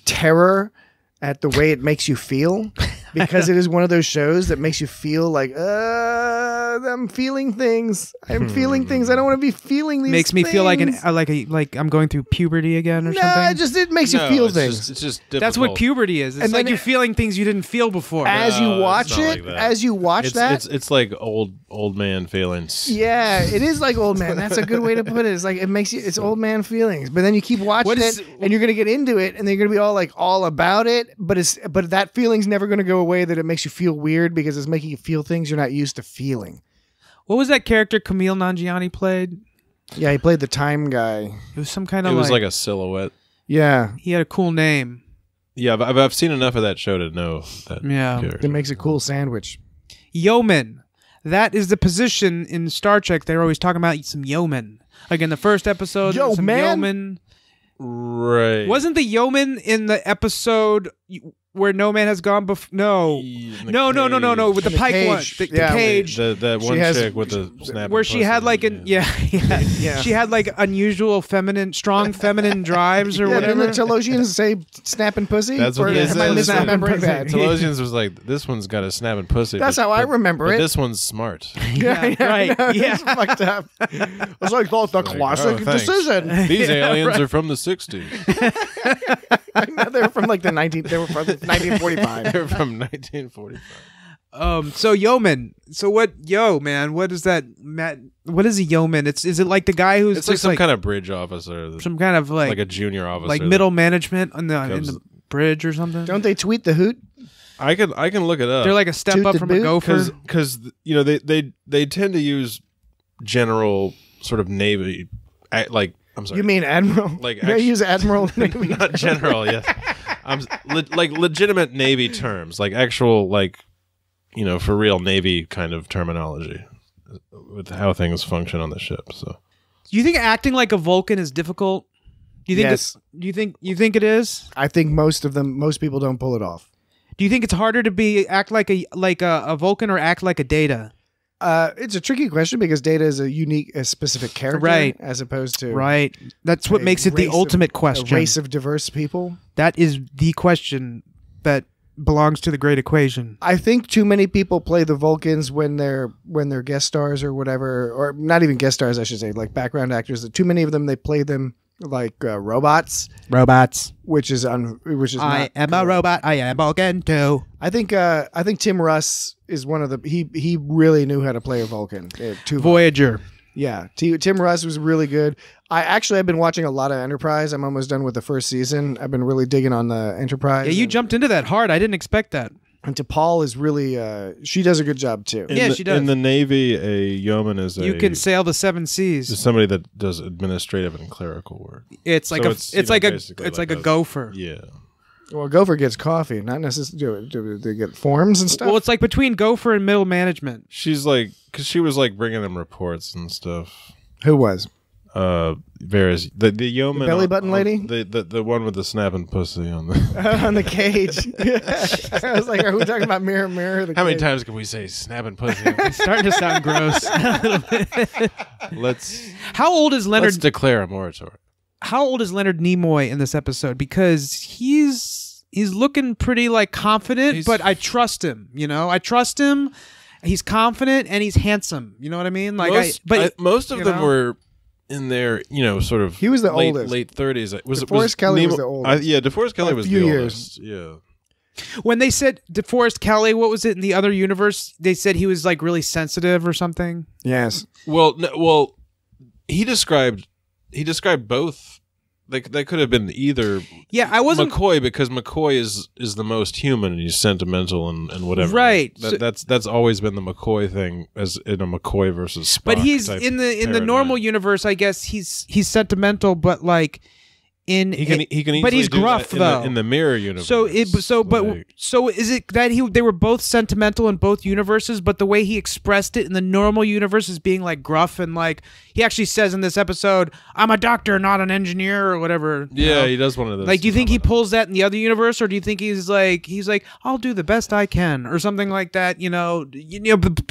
terror at the way it makes you feel, because it is one of those shows that makes you feel like, I'm feeling things. I'm feeling things. I don't want to be feeling these Makes me things. feel like I'm going through puberty again or something. It makes you feel things. It's just difficult. That's what puberty is. It's And like then you're feeling things you didn't feel before. As you watch it's not it, like that. as you watch that. It's like old man feelings. Yeah, it is like old man. That's a good way to put it. It's like it's old man feelings. But then you keep watching it, and you're gonna get into it, and then you're gonna be all about it. But that feeling's never gonna go away. That it makes you feel weird because it's making you feel things you're not used to feeling. What was that character Kumail Nanjiani played? Yeah, he played the time guy. It was some kind of. It was like a silhouette. Yeah, he had a cool name. Yeah, I've seen enough of that show to know that. Yeah, character. It makes a cool sandwich. Yeoman. That is the position in Star Trek. They're always talking about some yeoman. Like in the first episode, some yeoman. Right. Wasn't the yeoman in the episode where no man has gone before? No. With the Pike cage. one. The cage. That one chick with the snap. Where she had like she had like unusual strong feminine drives or whatever. Didn't the Telosians say snapping pussy? That's what it am I misremembering that? Telosians was like, this one's got a snapping pussy. That's how I remember it. This one's smart. Right. Yeah. It's fucked up. It's like the classic decision. These aliens are from the 60s. No, they were from like they were from 1945. They're from 1945. So yeoman. So what is that, Matt? What is a yeoman? Is it like the guy who's it's like some kind of bridge officer, some kind of like a junior officer, like middle management in the bridge or something? Don't they tweet the hoot? I can look it up. They're like a step Toot up the from boot? a gopher because they tend to use general sort of Navy I'm sorry. You mean admiral? They use admiral, not general. Yes, like legitimate Navy terms, like actual for real Navy kind of terminology with how things function on the ship. So, do you think acting like a Vulcan is difficult? Do you think yes. Do you think it is? I think most people don't pull it off. Do you think it's harder to act like a Vulcan or act like a Data? It's a tricky question because Data is a specific character, right? As opposed to right. That's what makes it the ultimate question. A race of diverse people. That is the question that belongs to the Great Equation. I think too many people play the Vulcans when they're guest stars or whatever, or not even guest stars, I should say, like background actors. Too many of them, they play them like robots, which is I am a robot. I am Vulcan too. I think Tim Russ is one of the he really knew how to play a Vulcan. Voyager. Yeah, Tim Russ was really good. I've been watching a lot of Enterprise. I'm almost done with the first season. I've been really digging on the Enterprise. Yeah, you jumped into that hard. I didn't expect that. And T'Pol is really, she does a good job too. She does. In the Navy, a yeoman is you can sail the 7 seas. Is somebody that does administrative and clerical work. It's like so it's like a gopher. Yeah. Well, Gopher gets coffee, not necessarily. Do they get forms and stuff? Well, it's like between Gopher and middle management. She's like, because she was like bringing them reports and stuff. Who was? Various the yeoman, the belly button lady, the one with the snapping pussy on the on the cage. I was like, are we talking about mirror? How many times can we say snapping pussy? It's starting to sound gross. How old is Leonard? Let's declare a moratorium. How old is Leonard Nimoy in this episode? Because he's looking pretty like confident, but I trust him. You know, I trust him. He's confident and he's handsome. You know what I mean? Like, most of them were in their, sort of. He was the oldest, late 30s. DeForest Kelley was the oldest. Yeah, DeForest Kelley was the oldest. Yeah. When they said DeForest Kelley, what was it in the other universe? They said he was like really sensitive or something. Yes. Well, he described both. They could have been either. Yeah, I wasn't McCoy, because McCoy is the most human and he's sentimental and whatever. Right. That's always been the McCoy thing, as in a McCoy versus Spock. But he's in the normal universe. I guess he's sentimental, but like he can easily but he's gruff though in the mirror universe. So is it that they were both sentimental in both universes, but the way he expressed it in the normal universe is being like gruff, and like he actually says in this episode, "I'm a doctor, not an engineer," or whatever. Yeah, he does one of those. Like, do you think he pulls that in the other universe, or do you think he's like, "I'll do the best I can," or something like that?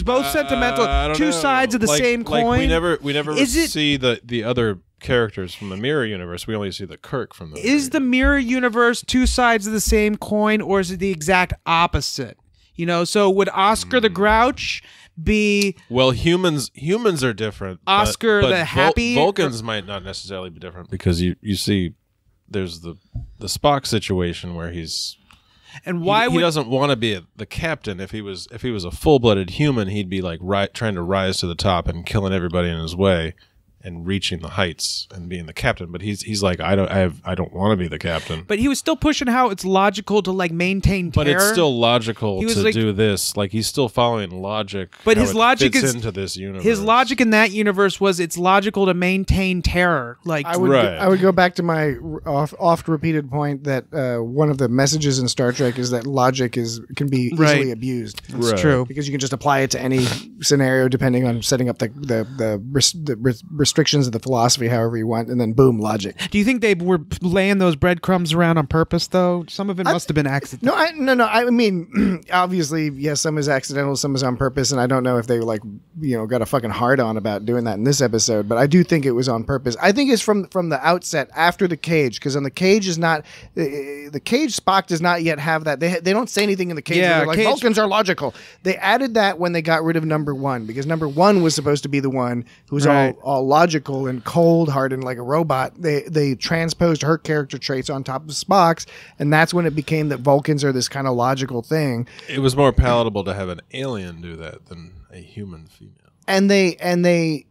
Both sentimental, two sides of the same coin. Like we never see the other characters from the mirror universe. We only see the Kirk from the the mirror universe two sides of the same coin, or is it the exact opposite? So would Oscar the Grouch be humans are different. Oscar but the happy Vulcans might not necessarily be different, because you see there's the Spock situation where he's and why he doesn't want to be the captain. If he was a full-blooded human, he'd be like trying to rise to the top and killing everybody in his way and reaching the heights and being the captain. But he's like, I don't want to be the captain. But he was still pushing how it's logical to like maintain terror. But it's still logical to do this. Like, he's still following logic. But his logic fits into this universe. His logic in that universe was it's logical to maintain terror. Like, I would go back to my oft repeated point that one of the messages in Star Trek is that logic can be easily abused. That's true, because you can just apply it to any scenario depending on setting up the restrictions of the philosophy however you want, and then boom, logic. Do you think they were laying those breadcrumbs around on purpose, though? Some of it must have been accidental. No. I mean, obviously, yes, some is accidental, some is on purpose, and I don't know if they got a fucking hard on about doing that in this episode, but I do think it was on purpose. I think it's from the outset after the cage, because on the cage is not the cage. Spock does not yet have that. They don't say anything in the cage. Yeah, they're like, Vulcans are logical. They added that when they got rid of number one, because number one was supposed to be the one who's all logical and cold-hearted like a robot. They transposed her character traits on top of Spock's, and that's when it became that Vulcans are this kind of logical thing. It was more palatable to have an alien do that than a human female. And they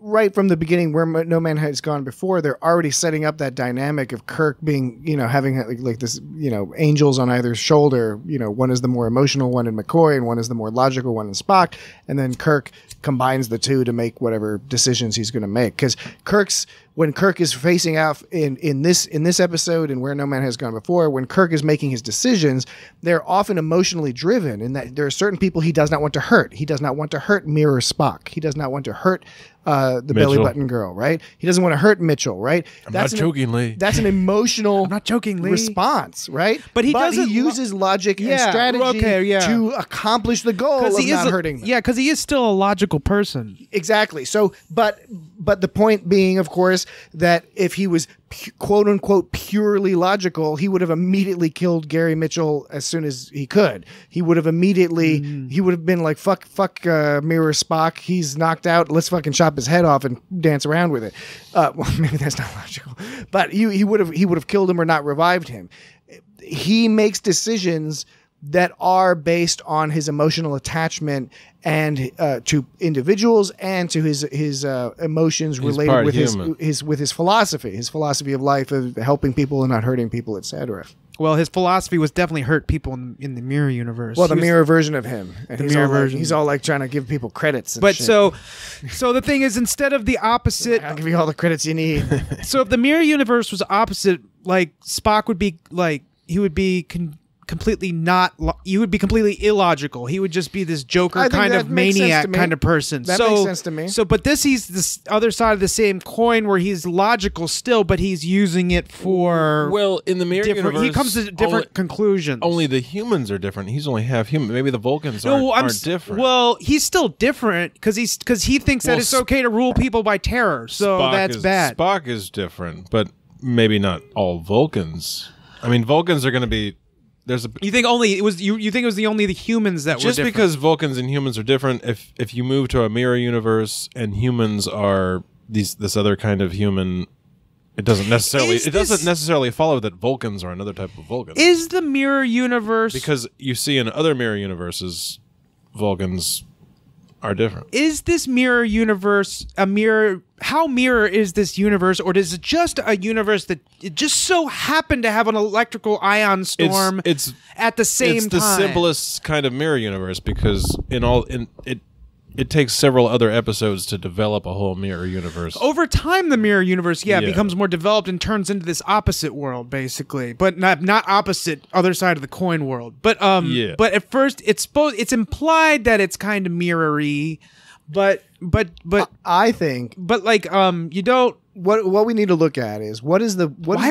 right from the beginning, where No Man Has Gone Before, they're already setting up that dynamic of Kirk being, having like this, angels on either shoulder. One is the more emotional one in McCoy, and one is the more logical one in Spock. And then Kirk combines the two to make whatever decisions he's going to make. Because when Kirk is facing off in this episode, and Where No Man Has Gone Before, when Kirk is making his decisions, they're often emotionally driven, in that there are certain people he does not want to hurt. He does not want to hurt Mirror Spock. He does not want to hurt the belly button girl, right? He doesn't want to hurt Mitchell, right? That's an emotional I'm not jokingly response, right? But he uses logic and strategy to accomplish the goal of not hurting them. Yeah, because he is still a logical person. Exactly. So, but the point being, of course, that if he was quote unquote purely logical, he would have immediately killed Gary Mitchell as soon as he could. He would have he would have been like, fuck Mirror Spock, he's knocked out, let's fucking chop his head off and dance around with it. Well, maybe that's not logical, but he would have killed him or not revived him. He makes decisions that are based on his emotional attachment and to individuals, and to his emotions related with his philosophy of life, of helping people and not hurting people, etc. Well, his philosophy was definitely hurt people in the mirror universe. Well, the mirror version of him. And he's all like trying to give people credits. And shit. So the thing is, instead of the opposite, I'll give you all the credits you need. So if the mirror universe was opposite, like Spock would be like he would be completely not. You would be completely illogical. He would just be this Joker kind of maniac kind of person. That makes sense to me. So, but he's this other side of the same coin where he's logical still, but he's using it for in the mirror universe, he comes to different conclusions. Only the humans are different. He's only half human. Maybe the Vulcans aren't different. Well, he's still different because he thinks that it's okay to rule people by terror. So that's bad. Spock is different, but maybe not all Vulcans. I mean, Vulcans are going to be. You think only it was you think it was only the humans that were different? Just because Vulcans and humans are different, if you move to a mirror universe and humans are this other kind of human, it doesn't necessarily follow that Vulcans are another type of Vulcan. Is the mirror universe because you see in other mirror universes, Vulcans are different. Is this mirror universe a mirror? How mirror is this universe, or is it just a universe that it just so happened to have an electrical ion storm at the same time? It's the simplest kind of mirror universe because it takes several other episodes to develop a whole mirror universe. Over time, the mirror universe, becomes more developed and turns into this opposite world, basically, but not opposite, other side of the coin world. But but at first, it's implied that it's kind of mirror-y, but I think, but like you don't. What we need to look at is why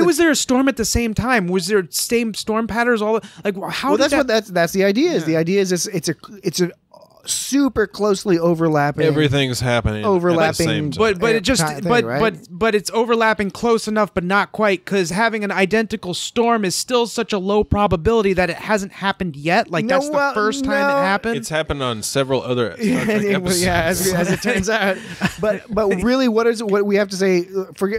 was there a storm at the same time? Was there same storm patterns? That's the idea. The idea is it's a super closely overlapping. Everything's happening at the same time. But it's overlapping close enough, but not quite, because having an identical storm is still such a low probability that it hasn't happened yet. Like that's the first time it happened. It's happened on several other Star Trek episodes. Yeah, as it turns out. But really, what we have to say?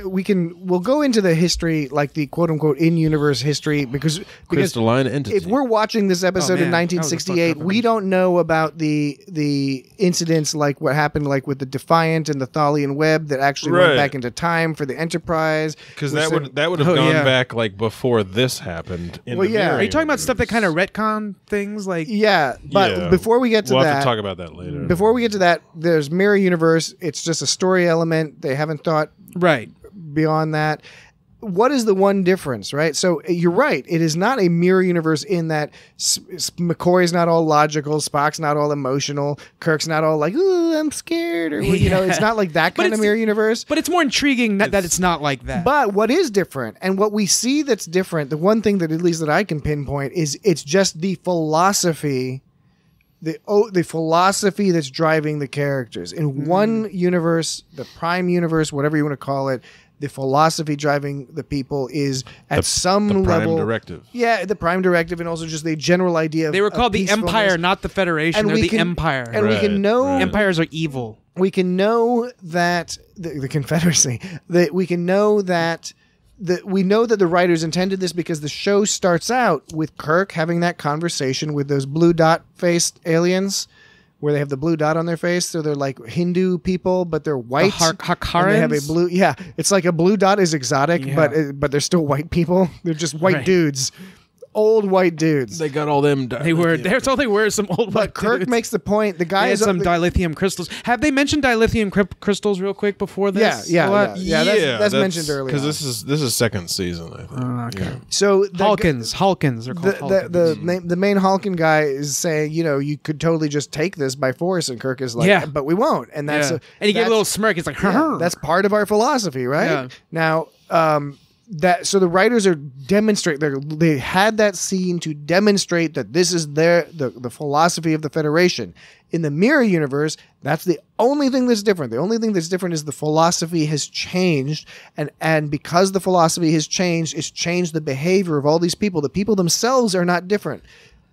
We'll go into the history, like the quote unquote in universe history, because crystalline entity. If we're watching this episode in 1968, we don't know about the incidents like what happened like with the Defiant and the Thalian Web that actually went back into time for the Enterprise, because that would have gone back like before this happened. Are you talking about stuff that kind of retcon things like before we get to we'll that, have to talk about that later. Before we get to that, there's mirror universe. It's just a story element. They haven't thought beyond that. What is the one difference, right? So you're right. It is not a mirror universe in that McCoy's not all logical, Spock's not all emotional, Kirk's not all like, "Ooh, I'm scared," or it's not like that kind of mirror universe. But it's more intriguing that it's not like that. But what is different, and what we see that's different, the one thing that at least that I can pinpoint is it's just the philosophy. The philosophy that's driving the characters. In one universe, the prime universe, whatever you want to call it, the philosophy driving the people is at some level. The prime directive. Yeah, the prime directive, and also just the general idea of. They were called the Empire, not the Federation. They're the Empire. And we can know. Empires are evil. We can know that the Confederacy. That we can know that. We know that the writers intended this because the show starts out with Kirk having that conversation with those blue dot faced aliens, where they have the blue dot on their face, so they're like Hindu people, but they're white. Hakarans? They have a blue. Yeah, it's like a blue dot is exotic, but they're still white people. They're just white dudes. Old white dudes. They got all them. That's all they were. Some old white Kirk dudes. makes the point. The guy has some dilithium crystals. Have they mentioned dilithium crystals real quick before this? Yeah. That's mentioned earlier. Because this is second season, I think. Okay. So Halkins are called Halkins. The main Halkin guy is saying, you could totally just take this by force, and Kirk is like, but we won't. And that's and he gave a little smirk. He's like, that's part of our philosophy, right? Yeah. Now, so the writers are they had that scene to demonstrate that this is the philosophy of the Federation. In the mirror universe, that's the only thing that's different. The only thing that's different is the philosophy has changed, and because the philosophy has changed, it's changed the behavior of all these people. The people themselves are not different.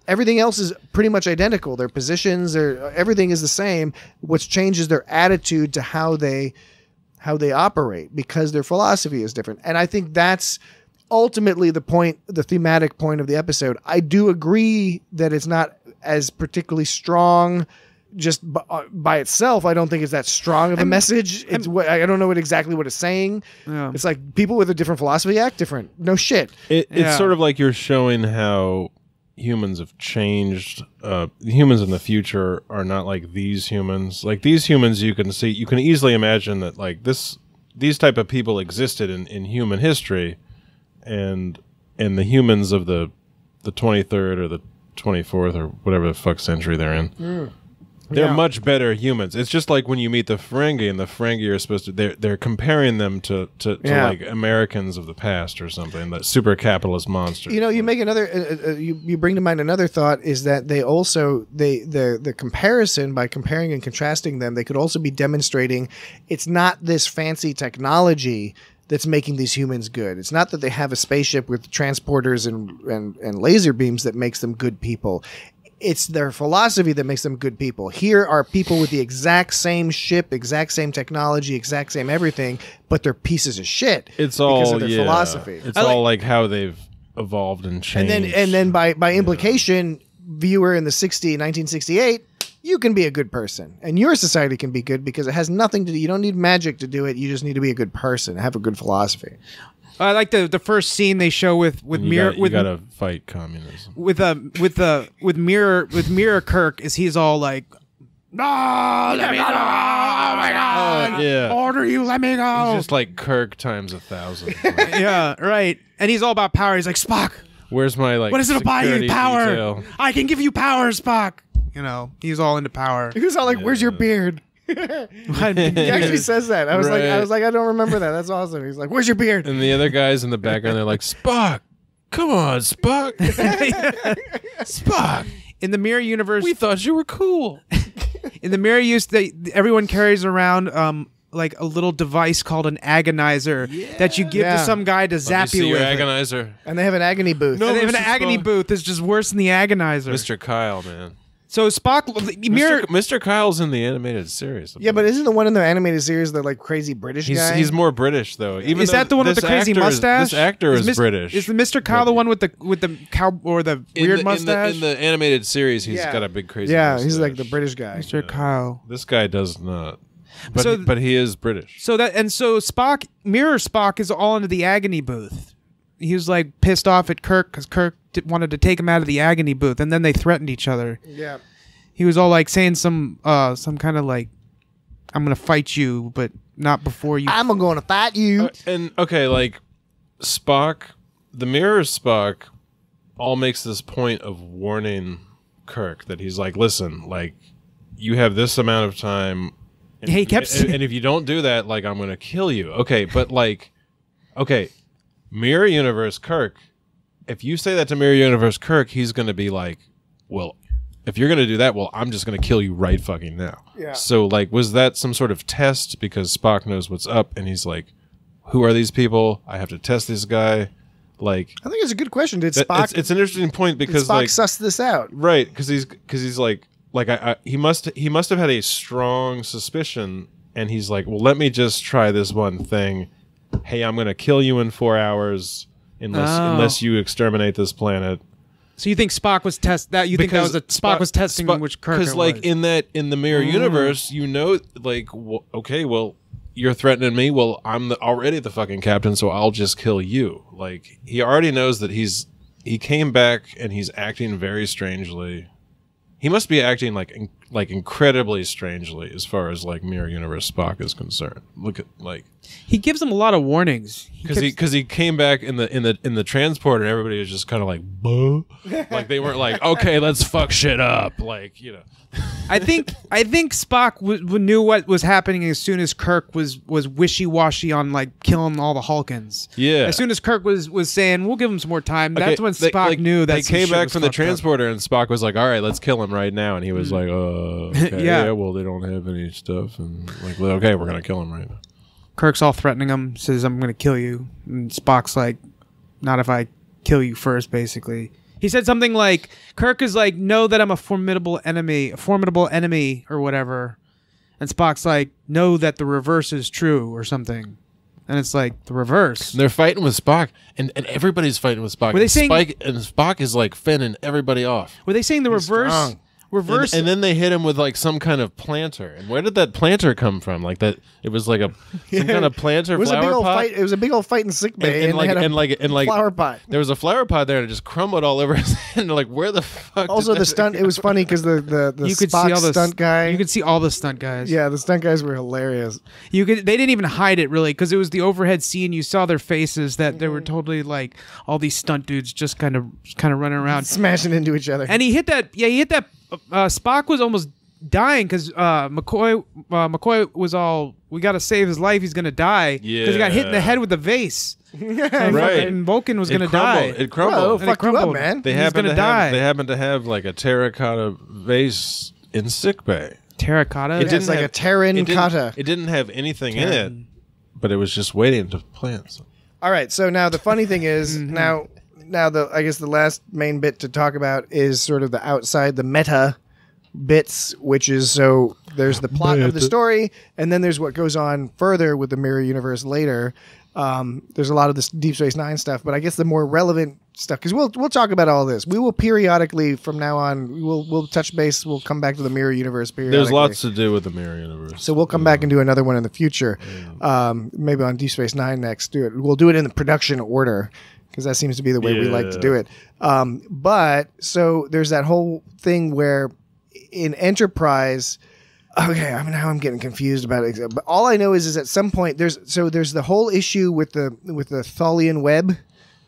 Everything else is pretty much identical. Their positions, everything is the same. What's changed is their attitude to how they operate, because their philosophy is different. And I think that's ultimately the thematic point of the episode. I do agree that it's not as particularly strong just by itself. I don't think it's that strong of a message. I don't know exactly what it's saying. Yeah. It's like people with a different philosophy act different. No shit. It's sort of like you're showing how humans have changed. Humans in the future are not like these humans. Like these humans, you can easily imagine that like these type of people existed in human history, and the humans of the 23rd or the 24th or whatever the fuck century they're in. They're much better humans. It's just like when you meet the Ferengi, and the Ferengi are supposed to. They're comparing them to like Americans of the past or something. That super capitalist monsters. You know, you make another. You bring to mind another thought is that they also the comparison by comparing and contrasting them. They could also be demonstrating it's not this fancy technology that's making these humans good. It's not that they have a spaceship with transporters and laser beams that makes them good people. It's their philosophy that makes them good people. Here are people with the exact same ship, exact same technology, exact same everything, but they're pieces of shit. It's all because of their philosophy. It's all like how they've evolved and changed. And then by implication, viewer in the 1968, you can be a good person, and your society can be good because it has nothing to do. You don't need magic to do it. You just need to be a good person, have a good philosophy. I like the first scene they show with Mirror. You gotta fight communism with Mirror Kirk. Is he's all like, no, let me go! Oh my god! Yeah. Order you, let me go! He's just like Kirk times 1,000. Yeah, right. And he's all about power. He's like, Spock, where's my like? What does it buy you? Power. Detail? I can give you power, Spock. You know, he's all into power. He was all like, "Where's your beard?" He actually says that. I was like, I don't remember that. That's awesome. He's like, "Where's your beard?" And the other guys in the background, they're like, "Spock, come on, Spock, Spock." In the Mirror universe, we thought you were cool. In the Mirror use, everyone carries around like a little device called an agonizer that you give to some guy to zap you with. Agonizer. And they have an agony booth. No, they have an agony booth that's just worse than the agonizer. Mr. Kyle, man. So Spock, Mr. Kyle's in the animated series. Yeah, but isn't the one in the animated series the like crazy British guy? He's more British though. Even is that the one with the crazy mustache? This actor is British. Is the Mr. Kyle the one with the cow or the weird mustache? In the animated series, he's got a big crazy. Yeah, he's like the British guy. Mr. Kyle. This guy does not. But he is British. So Spock, Mirror Spock, is all into the agony booth. He was like pissed off at Kirk because Kirk wanted to take him out of the agony booth, and then they threatened each other. Yeah. He was all like saying some kind of like, "I'm gonna fight you, but not before you." I'm gonna fight you. And okay, like Spock, the Mirror Spock, all makes this point of warning Kirk that he's like, "Listen, like you have this amount of time." And, he kept and if you don't do that, like I'm gonna kill you. Okay, but like, okay, Mirror Universe Kirk. If you say that to Mirror Universe Kirk, he's gonna be like, well, if you're gonna do that, well, I'm just gonna kill you right fucking now. Yeah. So like, was that some sort of test because Spock knows what's up and he's like, who are these people? I have to test this guy. Like, I think it's a good question. Did Spock? It's an interesting point because Spock like suss this out, right? Because he's like he must have had a strong suspicion, and he's like, well, let me just try this one thing. Hey, I'm gonna kill you in 4 hours unless you exterminate this planet. So you think Spock was Spock was testing which Kirk? Because like in the Mirror universe, you know, like okay, well, you're threatening me. Well, I'm already the fucking captain, so I'll just kill you. Like he already knows that he came back and he's acting very strangely. He must be acting like incredibly strangely as far as like Mirror Universe Spock is concerned. Look at like he gives him a lot of warnings because he came back in the transporter and everybody was just kind of like, "Buh," like they weren't like, "Okay, let's fuck shit up," like you know. I think Spock knew what was happening as soon as Kirk was wishy-washy on like killing all the Hulkins. Yeah. As soon as Kirk was saying we'll give him some more time, that's when Spock knew that they came back from the transporter and Spock was like, "All right, let's kill him right now," and he was like, okay, yeah, well they don't have any stuff, and like, okay, we're gonna kill him right now. Kirk's all threatening him, says I'm gonna kill you, and Spock's like, not if I kill you first, basically. He said something like, Kirk is like, know that I'm a formidable enemy or whatever. And Spock's like, know that the reverse is true or something. And it's like, the reverse. And they're fighting with Spock, and everybody's fighting with Spock. Were they saying, and Spock is like fending everybody off. Were they saying the reverse? Strong. reverse. And then they hit him with like some kind of planter. And where did that planter come from? Like that, it was like some kind of planter. It was flower a big old pot. fight. It was a big old fight in sickbay, and flower pot. There was a flower pot there, and it just crumbled all over his head. Like, where the fuck? Also, the stunt. It was funny because the you could Spock see all the stunt guy. You could see all the stunt guys. Yeah, the stunt guys were hilarious. They didn't even hide it really because it was the overhead scene. You saw their faces that they were totally like all these stunt dudes just kind of running around, smashing into each other. And he hit that. Yeah, he hit that. Spock was almost dying because McCoy was all, we got to save his life. He's gonna die because he got hit in the head with a vase. Right, and Vulcan was gonna die. It crumbled. Whoa, fuck you up, man. They happened to have like a terracotta vase in sickbay. Terracotta. It's like a Terran cotta. It didn't have anything in it, but it was just waiting to plant something. All right. So now the funny thing is now I guess the last main bit to talk about is sort of the outside, the meta bits, which is, so there's the plot of the story, and then there's what goes on further with the mirror universe later. There's a lot of this Deep Space Nine stuff, but I guess the more relevant stuff, because we'll talk about all this. We will periodically from now on. We'll touch base. We'll come back to the mirror universe periodically. There's lots to do with the mirror universe, so we'll come back and do another one in the future. Maybe on Deep Space Nine next. We'll do it in the production order, because that seems to be the way we like to do it. But so there's that whole thing where in Enterprise, okay, now I'm getting confused about it. But all I know is at some point there's the whole issue with the Tholian web,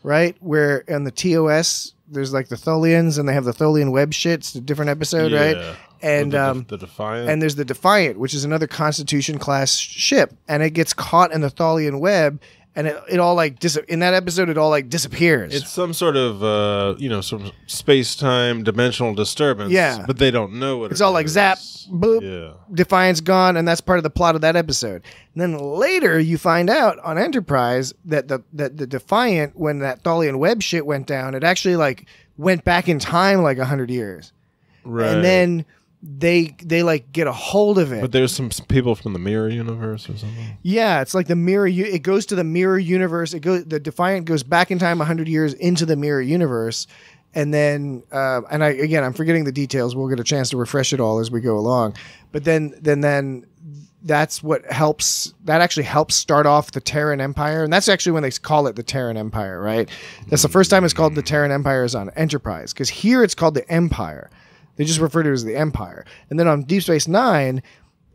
right? Where on the TOS there's like the Tholians and they have the Tholian web shit. It's a different episode, right? And the Defiant, and there's the Defiant, which is another Constitution class ship, and it gets caught in the Tholian web. And it all like in that episode, it all like disappears. It's some sort of some space-time dimensional disturbance. Yeah, but they don't know what it's all like zap, boop, Defiant's gone, and that's part of the plot of that episode. And then later, you find out on Enterprise that the Defiant, when that Tholian web shit went down, it actually like went back in time like 100 years, right? And then they like get a hold of it. But there's some people from the mirror universe or something. Yeah, it's like the mirror. It goes to the mirror universe. The Defiant goes back in time 100 years into the mirror universe, and then I'm forgetting the details. We'll get a chance to refresh it all as we go along. But then that's what helps. That actually helps start off the Terran Empire, and that's actually when they call it the Terran Empire, right? That's the first time it's called the Terran Empire is on Enterprise, because here it's called the Empire. They just refer to it as the Empire. And then on Deep Space Nine,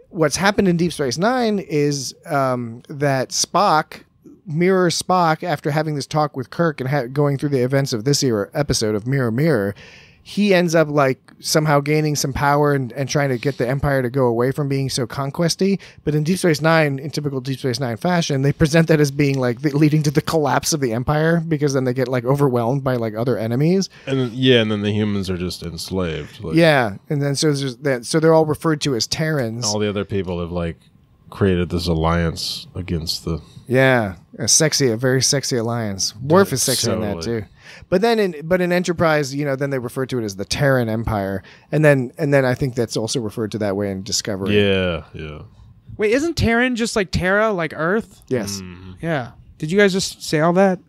what's happened in Deep Space Nine is that Spock mirrors Spock after having this talk with Kirk and going through the events of this episode of Mirror Mirror. He ends up like somehow gaining some power and trying to get the Empire to go away from being so conquesty. But in Deep Space Nine, in typical Deep Space Nine fashion, they present that as being like leading to the collapse of the Empire, because then they get like overwhelmed by like other enemies. And then the humans are just enslaved. Like, and then so they're all referred to as Terrans. All the other people have like created this alliance against the a very sexy alliance. Worf is sexy in that too. But then in Enterprise, then they refer to it as the Terran Empire, and then I think that's also referred to that way in Discovery. Yeah. Wait, isn't Terran just like Terra, like Earth? Yes. Yeah. Did you guys just say all that?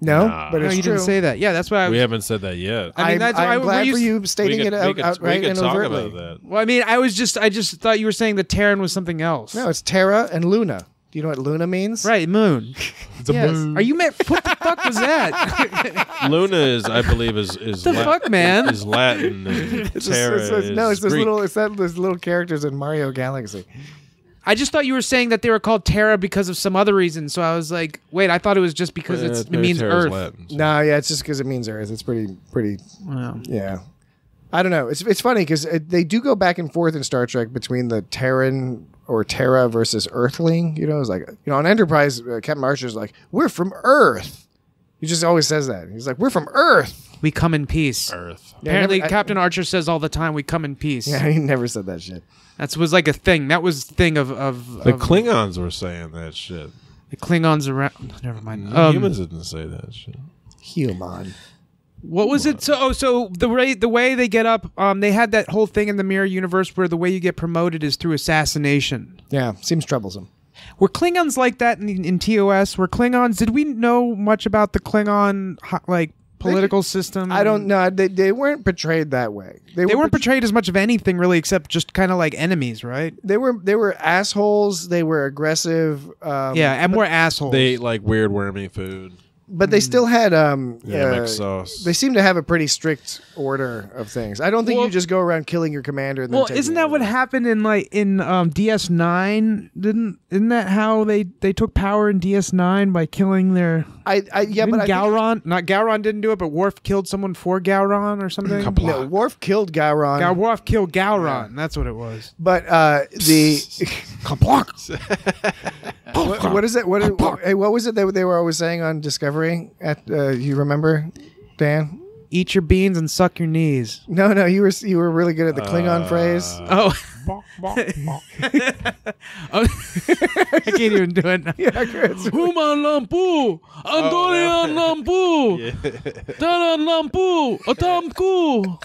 No, but it's you true. didn't say that. Yeah, that's why we haven't said that yet. I mean, I'm glad for you stating it outright and overtly. About that. Well, I mean, I just thought you were saying that Terran was something else. No, it's Terra and Luna. Do you know what Luna means? Right, moon. It's a moon. Are you what the fuck was that? Luna is, I believe, is the fuck, man? Is Latin. And Terra it's those little characters in Mario Galaxy. I just thought you were saying that they were called Terra because of some other reason. So I was like, wait, I thought it was just because it means Terra's Earth. Latin, so. No, it's just because it means Earth. It's pretty. Wow. Yeah. I don't know. It's funny because they do go back and forth in Star Trek between the Terran or Terra versus Earthling. It's like, on Enterprise, Captain Archer's like, we're from Earth. He just always says that. He's like, we're from Earth. We come in peace. Earth. Apparently, Captain Archer says all the time, we come in peace. Yeah, he never said that shit. That was like a thing. That was the thing of the Klingons were saying that shit. The Klingons around. Never mind. Humans didn't say that shit. Human. What was it? So the way they get up, they had that whole thing in the mirror universe where the way you get promoted is through assassination. Yeah, seems troublesome. Were Klingons like that in TOS? Were Klingons? Did we know much about the Klingon political system. I don't know. They weren't portrayed that way. They weren't portrayed as much of anything really, except just kind of like enemies, right? They were assholes. They were aggressive. And more assholes. They ate like weird wormy food. But they still had mixed sauce. They seem to have a pretty strict order of things. I don't think you just go around killing your commander. And then isn't that what happened in DS9? Isn't that how they took power in DS9 by killing their? Gowron didn't do it, but Worf killed someone for Gowron or something. No, Worf killed Gowron. Worf killed Gowron. That's what it was. But what is it? What was it that they were always saying on Discovery? You remember, Dan? Eat your beans and suck your knees. No, you were really good at the Klingon phrase. Oh. I can't even do it now. Human lampu, Andorian lampu, Taran lampu, Atamku.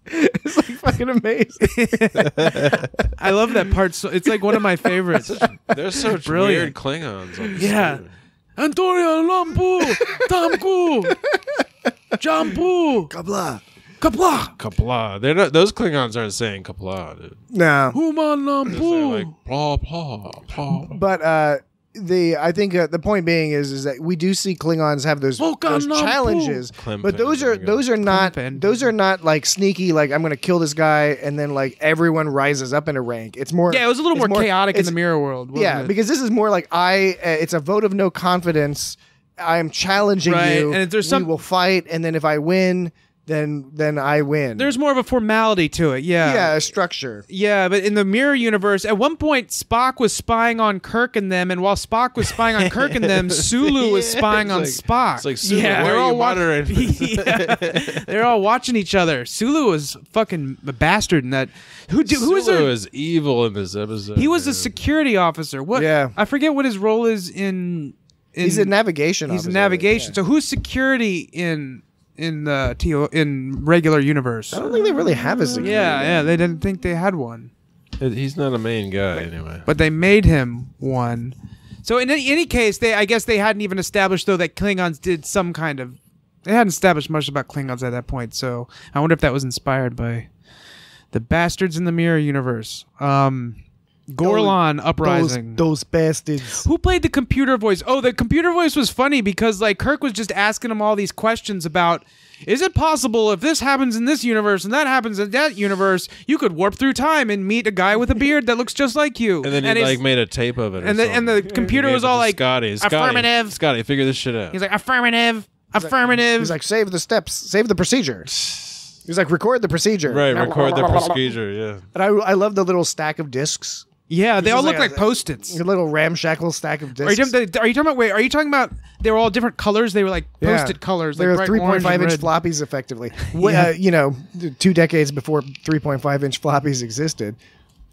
It's like fucking amazing. I love that part. So it's like one of my favorites. There's such brilliant weird Klingons on this screen. Andorian lampu, Tamku, Jampu, Kabla. Kapla. They're not. Those Klingons aren't saying Kapla, dude. No. Human lampu. Like blah blah blah. But I think the point being is that we do see Klingons have those challenges, but those are not like sneaky. Like I'm going to kill this guy, and then like everyone rises up in a rank. It's more. Yeah, it was a little more chaotic in the mirror world. Yeah, it? Because this is more like it's a vote of no confidence. I am challenging you. And there's we will fight, and then if I win. Then I win. There's more of a formality to it, yeah. Yeah, a structure. Yeah, but in the mirror universe, at one point, Spock was spying on Kirk and them, and while Spock was spying on Kirk and them, Sulu was spying on Spock. It's like, Sulu, they're all monitoring. They're all watching each other. Sulu was fucking a bastard in that. Sulu is evil in this episode. He was a security officer. What? Yeah. I forget what his role is in he's a navigation officer. He's a navigation. Yeah. So who's security in regular universe? I don't think they really have a security. Yeah, they didn't think they had one. He's not a main guy anyway. But they made him one. So in any case, I guess they hadn't even established though that Klingons did some kind of. They hadn't established much about Klingons at that point. So I wonder if that was inspired by the bastards in the mirror universe. Gorlon Uprising. Those bastards. Who played the computer voice? Oh, the computer voice was funny because like Kirk was just asking him all these questions about, is it possible if this happens in this universe and that happens in that universe, you could warp through time and meet a guy with a beard that looks just like you? And then he like made a tape of it. And the computer was all like, affirmative. Scotty, figure this shit out. He's like, affirmative. He's like, save the steps, save the procedure. He's like, record the procedure. Right, record the procedure, yeah. And I love the little stack of discs. Yeah, they all look like Post-its. A little ramshackle stack of discs. Are you talking about they were all different colors? They were like Post-it colors. They were like 3.5-inch floppies, effectively. 2 decades before 3.5-inch floppies existed.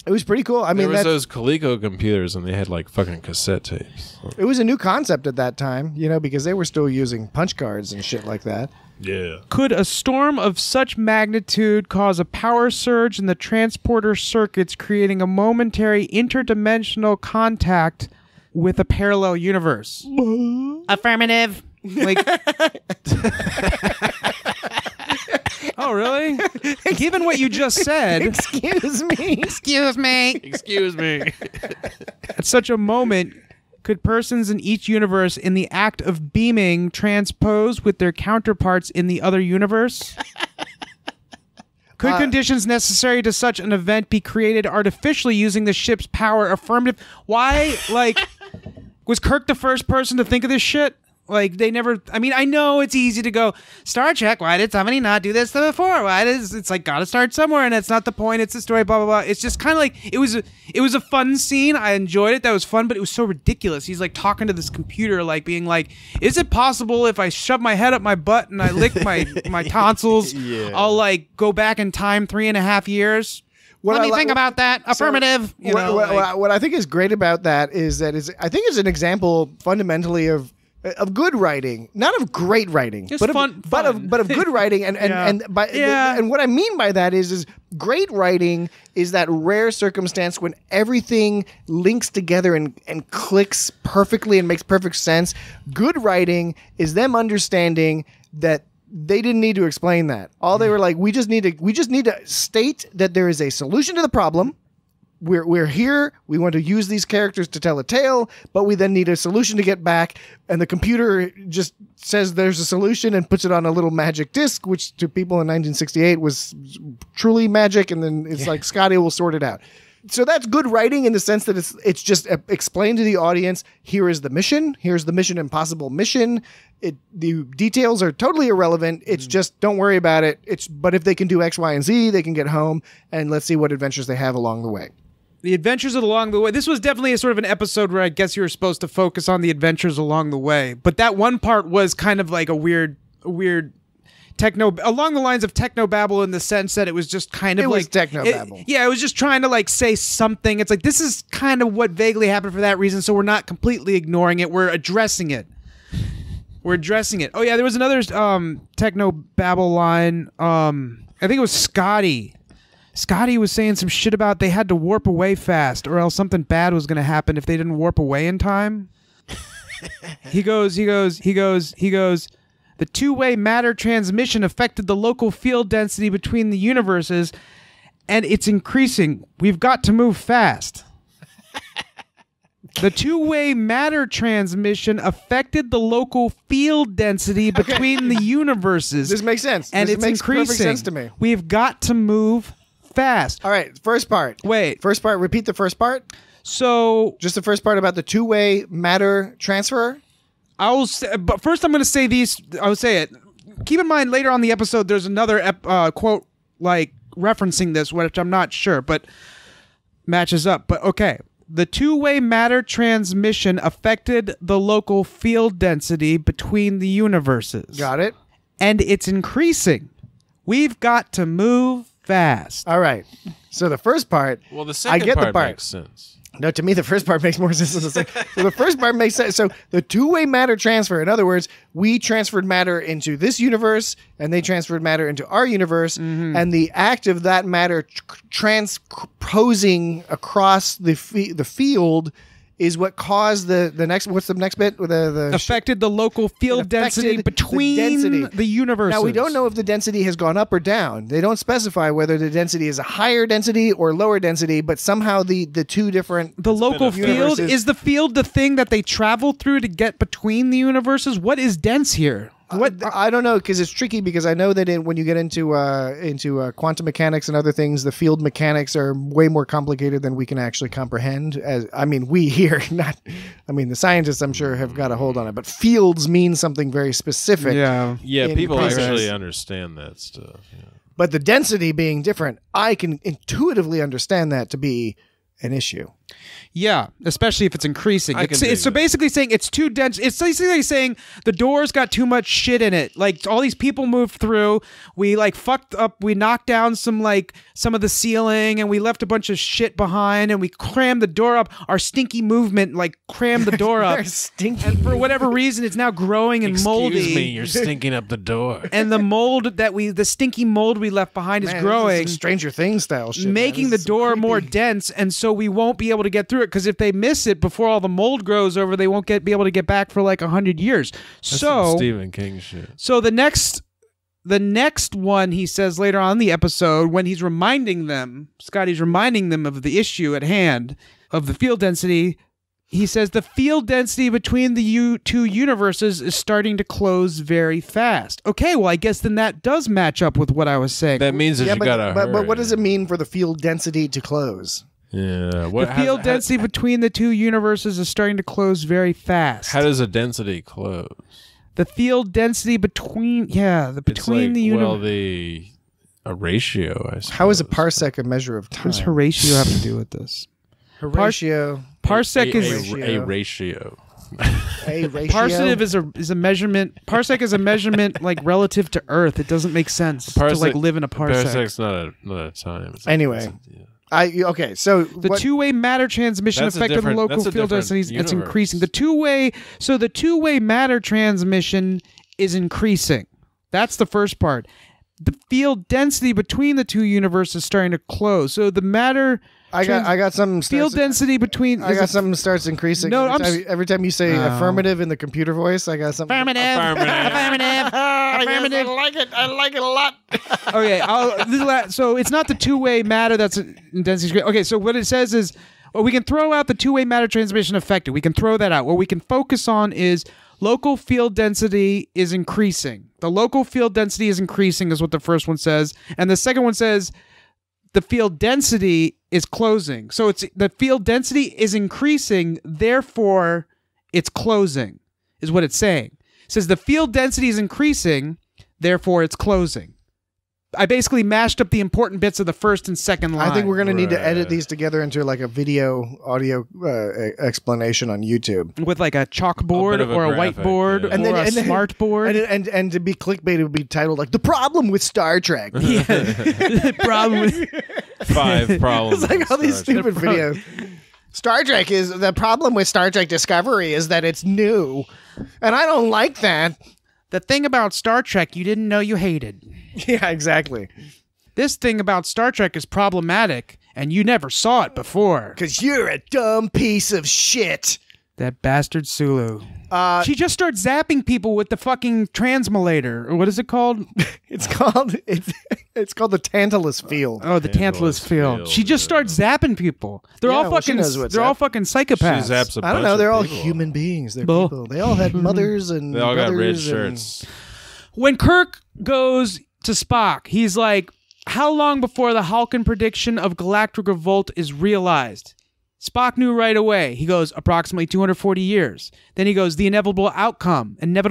It was pretty cool. I mean, there was those Coleco computers, and they had like fucking cassette tapes. It was a new concept at that time, because they were still using punch cards and shit like that. Yeah. Could a storm of such magnitude cause a power surge in the transporter circuits, creating a momentary interdimensional contact with a parallel universe? Affirmative. Like. Oh, really? Given what you just said. Excuse me. At such a moment, could persons in each universe in the act of beaming transpose with their counterparts in the other universe? Could conditions necessary to such an event be created artificially using the ship's power? Affirmative. Why, was Kirk the first person to think of this shit? Like, they never... I mean, I know it's easy to go, Star Trek, why did somebody not do this before? It's like, gotta start somewhere, and that's not the point. It's the story, blah, blah, blah. It's just kind of like... It was a fun scene. I enjoyed it. That was fun, but it was so ridiculous. He's, like, talking to this computer, like, being like, is it possible if I shove my head up my butt and I lick my tonsils, I'll, like, go back in time 3.5 years? Let me think about that. Affirmative. What I think is great about that is I think it's an example, fundamentally, of of good writing, not of great writing, Just but fun. of good writing, and what I mean by that is great writing is that rare circumstance when everything links together and clicks perfectly and makes perfect sense. Good writing is them understanding that they didn't need to explain that. All they were like, we just need to state that there is a solution to the problem. We're here. We want to use these characters to tell a tale, but we then need a solution to get back. And the computer just says there's a solution and puts it on a little magic disc, which to people in 1968 was truly magic. And then it's like Scotty will sort it out. So that's good writing in the sense that it's just explained to the audience. Here is the mission. Here's the Mission Impossible mission. The details are totally irrelevant. It's just don't worry about it. But if they can do X, Y, and Z, they can get home and let's see what adventures they have along the way. The adventures along the way. This was definitely a sort of an episode where I guess you were supposed to focus on the adventures along the way. But that one part was kind of like a weird techno, along the lines of technobabble in the sense that it was just kind of like technobabble. It was just trying to like say something. It's like this is kind of what vaguely happened for that reason. So we're not completely ignoring it. We're addressing it. Oh yeah, there was another technobabble line. I think it was Scotty. Scotty was saying some shit about they had to warp away fast or else something bad was going to happen if they didn't warp away in time. He goes, the two-way matter transmission affected the local field density between the universes and it's increasing. We've got to move fast. The two-way matter transmission affected the local field density between the universes. This makes sense. And this it's makes increasing. Perfect sense to me. We've got to move fast. All right, first part. Wait. First part, repeat the first part. So just the first part about the two-way matter transfer? But first I'm going to say these. I'll say it. Keep in mind later on the episode there's another quote like referencing this, which I'm not sure, but matches up. But okay. The two-way matter transmission affected the local field density between the universes. Got it. And it's increasing. We've got to move fast. All right. So the first part, well, the second part makes sense. No, to me, the first part makes more sense than the second. So the first part makes sense. So the two-way matter transfer, in other words, we transferred matter into this universe, and they transferred matter into our universe, and the act of that matter transposing across the field is what caused the next. What's the next bit? The affected the local field density between the universes. Now we don't know if the density has gone up or down. They don't specify whether the density is a higher density or lower density, but somehow the two different local field is the field the thing that they travel through to get between the universes. What is dense here? I don't know, because it's tricky, because I know that when you get into quantum mechanics and other things, the field mechanics are way more complicated than we can actually comprehend. We here, the scientists I'm sure have got a hold on it, but fields mean something very specific. Yeah, people actually understand that stuff. Yeah. But the density being different, I can intuitively understand that to be an issue. Yeah, especially if it's increasing. It's so basically saying it's too dense. It's basically saying the door's got too much shit in it. Like all these people moved through. We like fucked up. We knocked down some of the ceiling, and we left a bunch of shit behind, and we crammed the door up. Our stinky movement crammed the door up. Stinky. And for whatever reason, it's now growing and moldy. Excuse me, you're stinking up the door. And the stinky mold we left behind is growing. Stranger Things style shit. Making the door more dense, and so we won't be able to get through it, because if they miss it before all the mold grows over, they won't be able to get back for 100 years. That's some Stephen King shit. So the next one, he says later on in the episode, when he's Scotty's reminding them of the issue at hand of the field density, he says the field density between the two universes is starting to close very fast. Okay, well, I guess then that does match up with what I was saying. That means that you gotta hurry. But what does it mean for the field density to close? Yeah, the field density between the two universes is starting to close very fast. How does a density close? The field density between the universe. A ratio, I suppose. How is a parsec a measure of time? What does Horatio have to do with this? Horatio. Parsec is a ratio. A ratio. Parsev is a measurement. Parsec is a measurement relative to Earth. It doesn't make sense to live in a parsec. Parsec's not a time. Anyway. Okay, so the two-way matter transmission That's a effect on the different- local that's a field different densities, it's universe. increasing. The two-way matter transmission is increasing. That's the first part. The field density between the two universes is starting to close. So the matter I got something. field density between I got something starts increasing. No, every time you say affirmative in the computer voice, I got something. affirmative. Affirmative. I like it a lot. Okay, so it's not the two-way matter that's in density. Okay, so what it says is, we can throw out the two-way matter transmission effect. We can throw that out. What we can focus on is local field density is increasing. The local field density is increasing is what the first one says, and the second one says the field density is closing. So it's the field density is increasing, therefore it's closing, is what it's saying. It says the field density is increasing, therefore it's closing. I basically mashed up the important bits of the first and second line. I think we're going to need to edit these together into like a audio explanation on YouTube. With like a chalkboard or a whiteboard and or a smart board. And to be clickbait, it would be titled like, The Problem with Star Trek. Yeah. The problem with 5 problems. It's like all these stupid videos. Star Trek is, the problem with Star Trek Discovery is that it's new. And I don't like that. The thing about Star Trek you didn't know you hated. Yeah, exactly. This thing about Star Trek is problematic, and you never saw it before. Because you're a dumb piece of shit. That bastard Sulu. She just starts zapping people with the fucking transmolator. Or what is it called? It's called the Tantalus Field. Oh, the Tantalus Field. She just starts zapping people. They're all fucking psychopaths. She zaps a I don't bunch know. of They're all people. human beings. They're people. They all had mothers and They all got red brothers shirts. When Kirk goes to Spock, he's like, how long before the Halkin prediction of galactic revolt is realized? Spock knew right away. He goes, approximately 240 years. Then he goes, the inevitable outcome. He goes,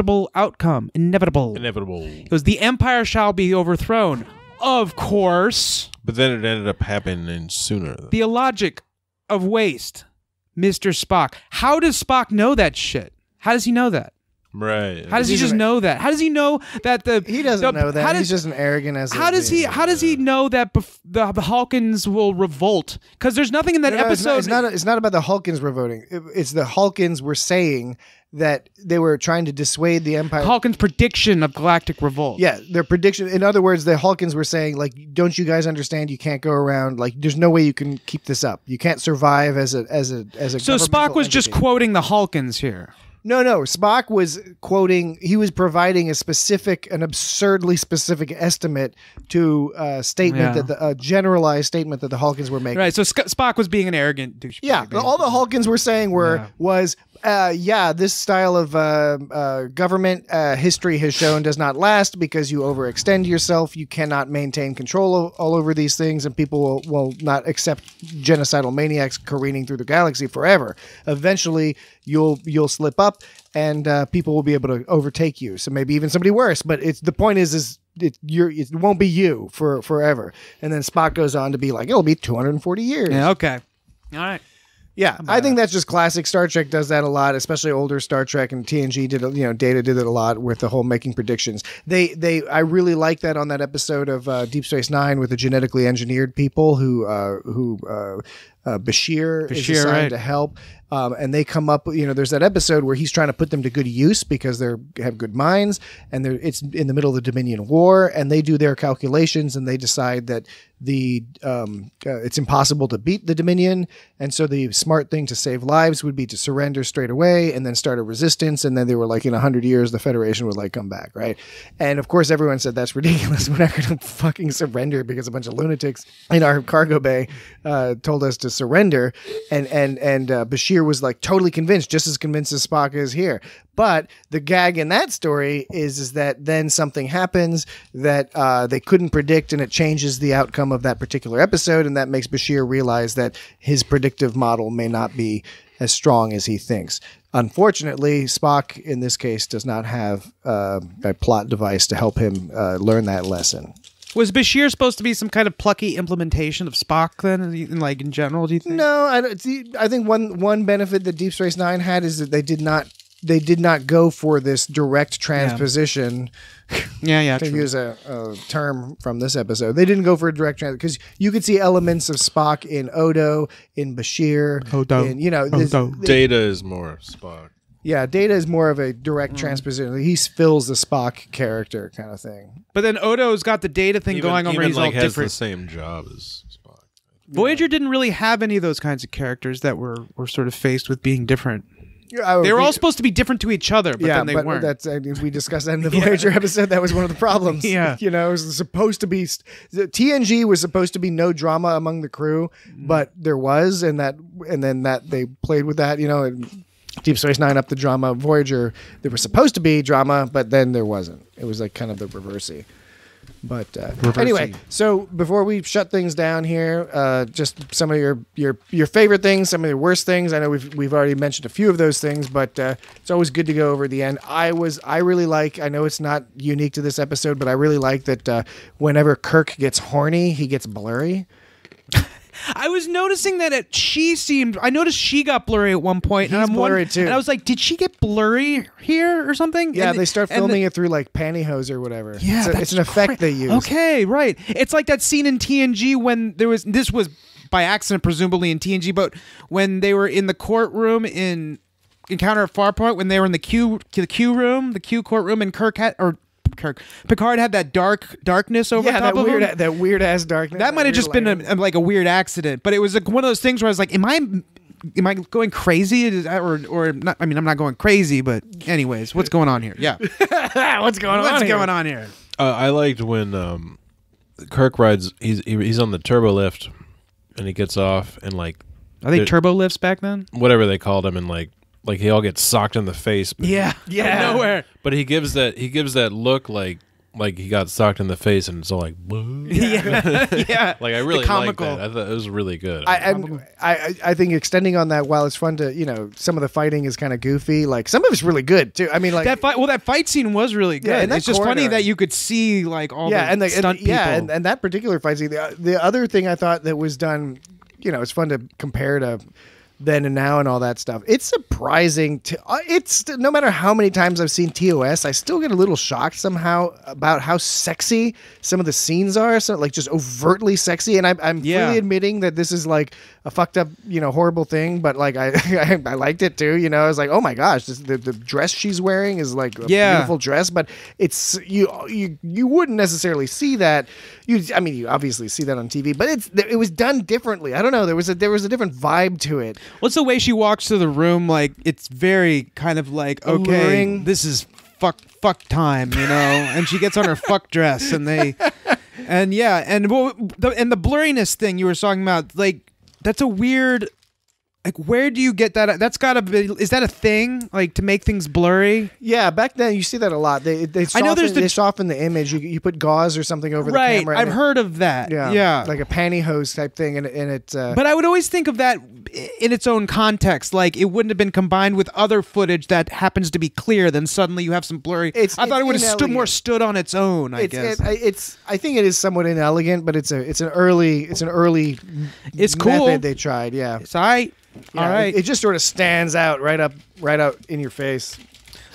the Empire shall be overthrown. Of course. But then it ended up happening sooner. The illogic of waste. Mr. Spock. How does Spock know that shit? How does he know that? Right. How does he just know that? How does he know that He doesn't know that. He's just an arrogant as. How does he know that the Halkins will revolt? Because there's nothing in that episode. It's not about the Halkins revolting. It's the Halkins were saying that they were trying to dissuade the Empire. Halkins' prediction of galactic revolt. Yeah, their prediction. In other words, the Halkins were saying, like, don't you guys understand? You can't go around. Like, there's no way you can keep this up. You can't survive as a. So Spock was just quoting the Halkins here. No. Spock was quoting. He was providing an absurdly specific estimate to a statement that a generalized statement that the Halkins were making. Right. So Spock was being an arrogant douchebag. Yeah. All the Halkins were saying was. This style of government history has shown does not last because you overextend yourself. You cannot maintain control all over these things, and people will not accept genocidal maniacs careening through the galaxy forever. Eventually, you'll slip up, and people will be able to overtake you. So maybe even somebody worse. But the point is it won't be you for forever. And then Spock goes on to be like, it'll be 240 years. Yeah. Okay. All right. Yeah, I think that's just classic. Star Trek does that a lot, especially older Star Trek, and TNG did. Data did it a lot with the whole making predictions. I really like that on that episode of Deep Space Nine with the genetically engineered people who Bashir is assigned to help. And they come up, there's that episode where he's trying to put them to good use because they have good minds, and it's in the middle of the Dominion War, and they do their calculations, and they decide that it's impossible to beat the Dominion, and so the smart thing to save lives would be to surrender straight away and then start a resistance, and then they were like, in 100 years, the Federation would come back, right? And of course, everyone said that's ridiculous. We're not going to fucking surrender because a bunch of lunatics in our cargo bay told us to surrender, and Bashir was totally convinced, just as convinced as Spock is here. But the gag in that story is that then something happens that they couldn't predict, and it changes the outcome of that particular episode, and that makes Bashir realize that his predictive model may not be as strong as he thinks. Unfortunately, Spock, in this case, does not have a plot device to help him learn that lesson. Was Bashir supposed to be some kind of plucky implementation of Spock then, in general, do you think? No, I think one benefit that Deep Space Nine had is that they did not they did not go for this direct transposition. Yeah. To use a term from this episode, they didn't go for a direct transposition because you could see elements of Spock in Odo, in Bashir, Data is more Spock. Yeah, Data is more of a direct transposition. He fills the Spock character kind of thing. But then Odo's got the Data thing going on where he's all has different. the same job as Spock. Voyager didn't really have any of those kinds of characters that were sort of faced with being different. They were all supposed to be different to each other, but then they weren't. That's we discussed that in the Voyager episode. That was one of the problems. Yeah, it was supposed to be TNG was supposed to be no drama among the crew, but there was, and then they played with that. And Deep Space Nine up the drama. Voyager, there was supposed to be drama, but then there wasn't. It was like kind of the reversey. But anyway, so before we shut things down here, just some of your favorite things, some of your worst things. I know we've already mentioned a few of those things, but it's always good to go over the end. I really like. I know it's not unique to this episode, but I really like that whenever Kirk gets horny, he gets blurry. I was noticing that I noticed she got blurry at one point. He's blurry too. And I was like, did she get blurry here or something? Yeah, they start filming it through like pantyhose or whatever. Yeah, it's an effect they use. Okay, right. It's like that scene in TNG when this was by accident, presumably in TNG, but when they were in the courtroom in Encounter at Farpoint, when they were in the Q courtroom, and Picard had that darkness over top of him. That weird ass darkness. That might have just been a weird accident, but it was like one of those things where I was like, am I going crazy? Or not? I mean, I'm not going crazy, but anyways, what's going on here? Yeah. What's going on here? I liked when Kirk rides, he's on the turbo lift and he gets off and like, are they turbo lifts back then? Whatever they called them, and like he all gets socked in the face. Yeah. Nowhere. But he gives that look like he got socked in the face, and it's all like, whoa. Yeah. Like I really liked that. I thought it was really good. I think extending on that, while it's fun to, some of the fighting is kind of goofy. Like some of it's really good too. I mean, like that fight scene was really good. Yeah, it's just funny that you could see like all the stunt people. Yeah, and that particular fight scene. The other thing I thought that was done, it's fun to compare to then and now and all that stuff. It's surprising it's no matter how many times I've seen TOS, I still get a little shocked somehow about how sexy some of the scenes are. So like just overtly sexy. And I'm fully admitting that this is like a fucked up, horrible thing, but like I liked it too. I was like, oh my gosh, the dress she's wearing is like a beautiful dress, but it's you wouldn't necessarily see that. You obviously see that on TV, but it was done differently. I don't know. There was a different vibe to it. What's the way she walks to the room? Like it's very kind of like, okay, alluring. This is fuck time, and she gets on her fuck dress, and the blurriness thing you were talking about, like that's a weird. Like, where do you get that? That's gotta be. Is that a thing? Like to make things blurry? Yeah, back then you see that a lot. They soften the image. You put gauze or something over the camera. I've heard of that. Yeah, like a pantyhose type thing, and it. But I would always think of that in its own context. Like it wouldn't have been combined with other footage that happens to be clear. Then suddenly you have some blurry. I thought it would have stood on its own. I guess I think it is somewhat inelegant, but it's an early method they tried. Yeah, it's all right. It just sort of stands out right out in your face.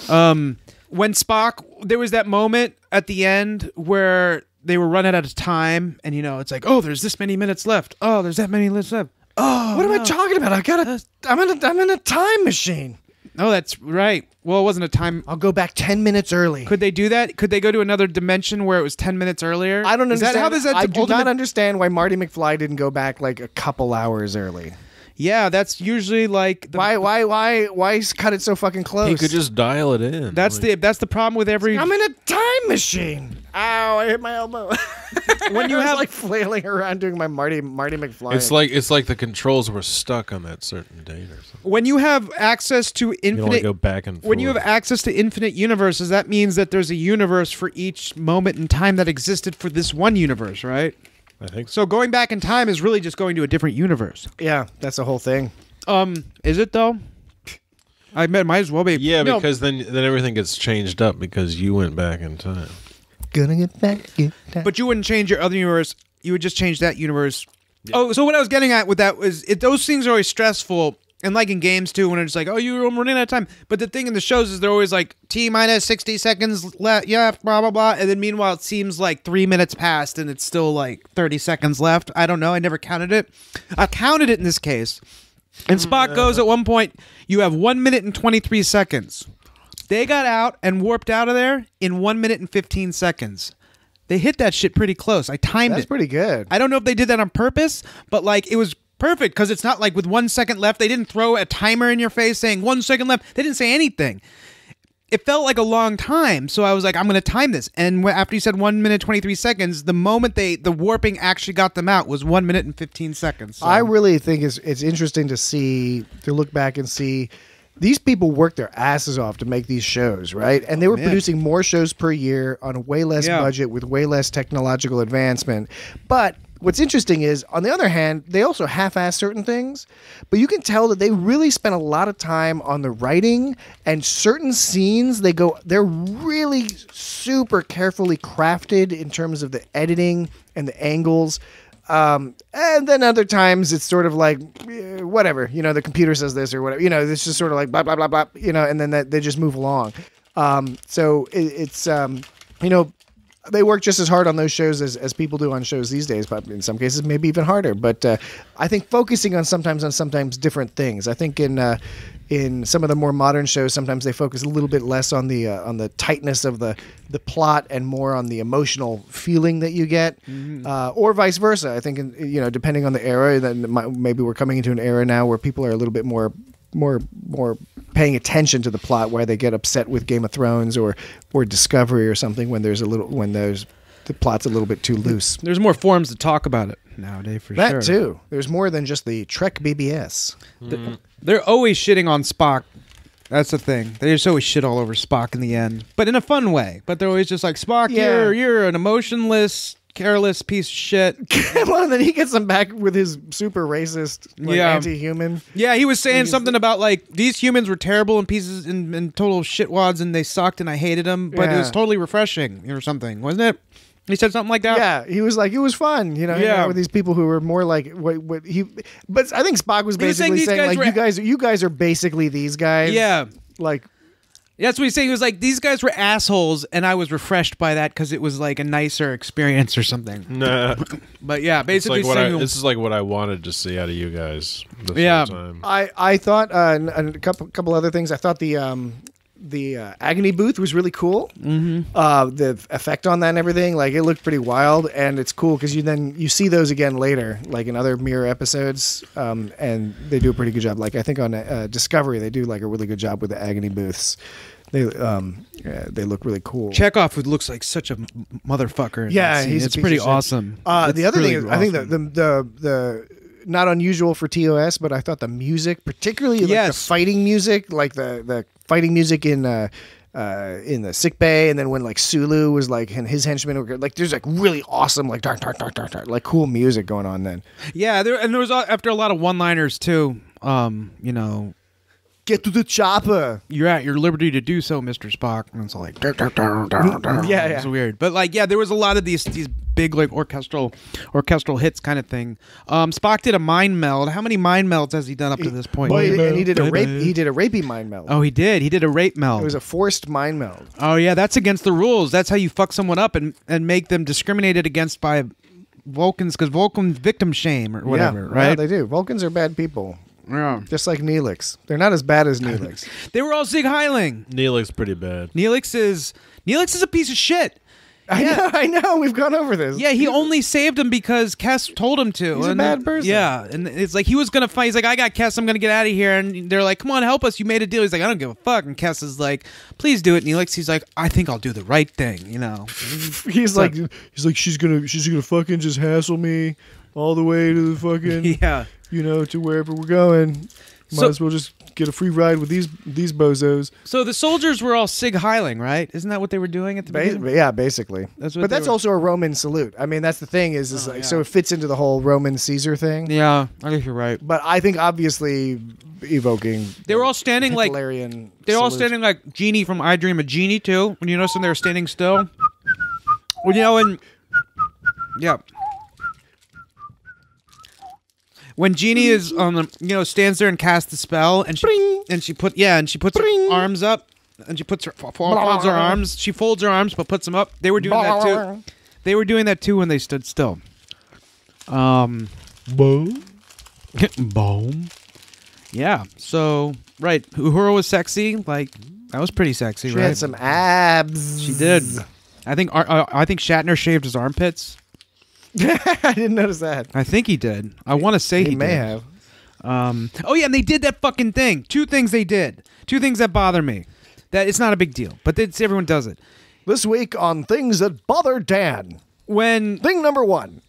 When Spock, there was that moment at the end where they were running out of time, and it's like, oh, there's this many minutes left. Oh, there's that many minutes left. Oh, what am I talking about? I'm in a time machine. Oh, that's right. Well, it wasn't a time. I'll go back 10 minutes early. Could they do that? Could they go to another dimension where it was 10 minutes earlier? I don't understand. I do not understand why Marty McFly didn't go back like a couple hours early. Yeah, that's usually like why cut it so fucking close? He could just dial it in. That's the problem with every. I'm in a time machine. Ow! I hit my elbow. When you have like flailing around doing my Marty McFly. It's like the controls were stuck on that certain date or something. When you have access to infinite, you only go back and forth. When you have access to infinite universes, that means that there's a universe for each moment in time that existed for this one universe, right? I think so. Going back in time is really just going to a different universe. Yeah, that's the whole thing. Is it though? I might as well be. Yeah, because then everything gets changed up because you went back in time. Gonna get back in time. But you wouldn't change your other universe. You would just change that universe. Yeah. Oh, so what I was getting at with that was those things are always stressful And like in games too, when it's like, oh, you're running out of time. But the thing in the shows is they're always like T minus 60 seconds left, yeah, blah blah blah. And then meanwhile, it seems like 3 minutes passed and it's still like 30 seconds left. I don't know. I never counted it. I counted it in this case. And Spock goes at one point, you have 1 minute and 23 seconds. They got out and warped out of there in 1 minute and 15 seconds. They hit that shit pretty close. I timed it. That's pretty good. I don't know if they did that on purpose, but like it was perfect because it's not like with 1 second left. They didn't throw a timer in your face saying 1 second left. They didn't say anything. It felt like a long time, so I was like, I'm going to time this. And after you said 1 minute 23 seconds, the moment the warping actually got them out was 1 minute and 15 seconds. So. I really think it's interesting to look back and see these people worked their asses off to make these shows, right? And they were producing more shows per year on a way less budget with way less technological advancement. But what's interesting is, on the other hand, they also half-ass certain things, but you can tell that they really spent a lot of time on the writing, and certain scenes, they're really super carefully crafted in terms of the editing and the angles. And then other times it's sort of like, whatever, the computer says this or whatever, it's just sort of like blah, blah, blah, blah, and then they just move along. So it's they work just as hard on those shows as people do on shows these days, but in some cases maybe even harder. But I think focusing on sometimes different things. I think in some of the more modern shows, sometimes they focus a little bit less on the tightness of the plot and more on the emotional feeling that you get, or vice versa. I think depending on the era, then maybe we're coming into an era now where people are a little bit more paying attention to the plot, where they get upset with Game of Thrones or Discovery or something when the plot's a little bit too loose. There's more forums to talk about it nowadays for sure. That too. There's more than just the Trek BBS. They're always shitting on Spock. That's the thing. They just always shit all over Spock in the end, but in a fun way. But they're always just like, Spock, you're an emotionless, careless piece of shit. Well, then he gets them back with his super racist, anti-human. Yeah, he was saying something about like these humans were terrible and pieces and total shitwads and they sucked and I hated them, but it was totally refreshing or something, wasn't it? He said something like that. Yeah, he was like, it was fun, with these people who were more like what he. But I think Spock was basically saying like, you guys are basically these guys. Yeah, like. That's what he's saying. He was like, these guys were assholes, and I was refreshed by that because it was like a nicer experience or something. Nah. But yeah, basically this is like what I wanted to see out of you guys this whole time. I thought a couple other things. I thought the agony booth was really cool. The effect on that and everything, like it looked pretty wild, and it's cool because you see those again later, like in other Mirror episodes, and they do a pretty good job. Like I think on Discovery, they do like a really good job with the agony booths. They look really cool. Chekhov looks like such a motherfucker. Yeah, it's pretty awesome. The other thing is, I think the not unusual for TOS, but I thought the music, particularly like the fighting music, like the fighting music in the sick bay, and then when like Sulu was like and his henchmen were like, there's like really awesome like dark like cool music going on then. Yeah, there was after a lot of one-liners too. Get to the chopper. You're at your liberty to do so, Mr. Spock. And it's all like, yeah. It's weird. But like, yeah, there was a lot of these big like orchestral hits kind of thing. Spock did a mind meld. How many mind melds has he done up to this point? And he did a rapey mind meld. Oh, he did. He did a rape meld. It was a forced mind meld. Oh yeah, that's against the rules. That's how you fuck someone up and make them discriminated against by Vulcans, because Vulcans victim shame or whatever, right? Yeah, they do. Vulcans are bad people. Yeah. Just like Neelix. They're not as bad as Neelix. They were all Zig Heiling. Neelix pretty bad. Neelix is a piece of shit. I know. We've gone over this. Yeah, he only saved him because Kes told him to. He's a bad person. Yeah, and it's like he was going to fight. He's like, I got Kes. I'm going to get out of here. And they're like, come on, help us. You made a deal. He's like, I don't give a fuck. And Kes is like, please do it. Neelix, he's like, I think I'll do the right thing, He's like, she's gonna fucking just hassle me all the way to the fucking, to wherever we're going. Might as well just get a free ride with these bozos. So the soldiers were all Sig Heiling, right? Isn't that what they were doing at the beginning? Yeah, basically. That's also a Roman salute. I mean, that's the thing so it fits into the whole Roman Caesar thing. Yeah, I think you're right. But I think obviously evoking. They were all standing like all standing like Genie from I Dream of Genie too. When you notice them, they were standing still. Well, when Jeannie is on the, stands there and casts the spell, and she puts her arms up, and she puts her folds her arms. She folds her arms, but puts them up. They were doing that too. They were doing that too when they stood still. Boom. Boom. Yeah. So right, Uhura was sexy. Like that was pretty sexy. She right? had some abs. She did. I think Shatner shaved his armpits. I didn't notice that. I think he did. I want to say he may did. have. Oh yeah, and they did that fucking thing. Two things they did. Two things that bother me. That it's not a big deal, but everyone does it. This week on Things That Bother Dan. Thing number 1.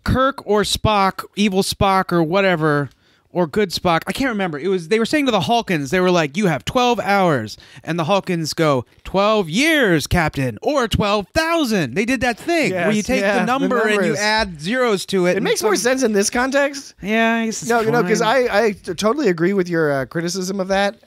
Kirk or Spock, evil Spock or whatever, or good Spock. I can't remember. They were saying to the Hulkins, they were like, you have 12 hours. And the Hulkins go, 12 years, Captain, or 12,000. They did that thing where you take the number and you add zeros to it. It makes more sense in this context. Yeah, I guess it's No, because fine. I totally agree with your criticism of that.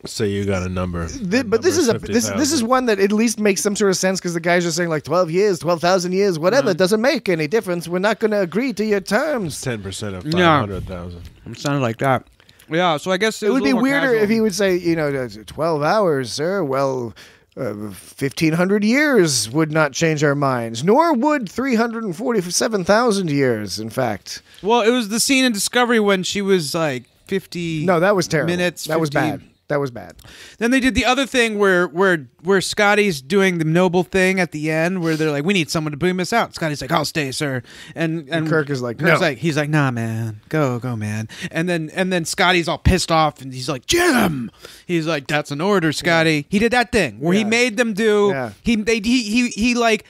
So you got a number. But this is one that at least makes some sort of sense because the guys are saying like 12 years, 12,000 years, whatever. It doesn't make any difference. We're not going to agree to your terms. 10% of 500,000. It sounded like that. Yeah, so I guess it would be weirder if he would say, 12 hours, sir. Well, 1,500 years would not change our minds, nor would 347,000 years, in fact. Well, it was the scene in Discovery when she was like 50 No, that was terrible. minutes. That was 50 bad. That was bad. Then they did the other thing where Scotty's doing the noble thing at the end where they're like, we need someone to boom us out. Scotty's like, I'll stay, sir. And Kirk is like, Kirk's no. he's like, nah, man, go, man. And then Scotty's all pissed off and he's like, Jim. He's like, that's an order, Scotty. Yeah. He did that thing where he made them do. Yeah. He like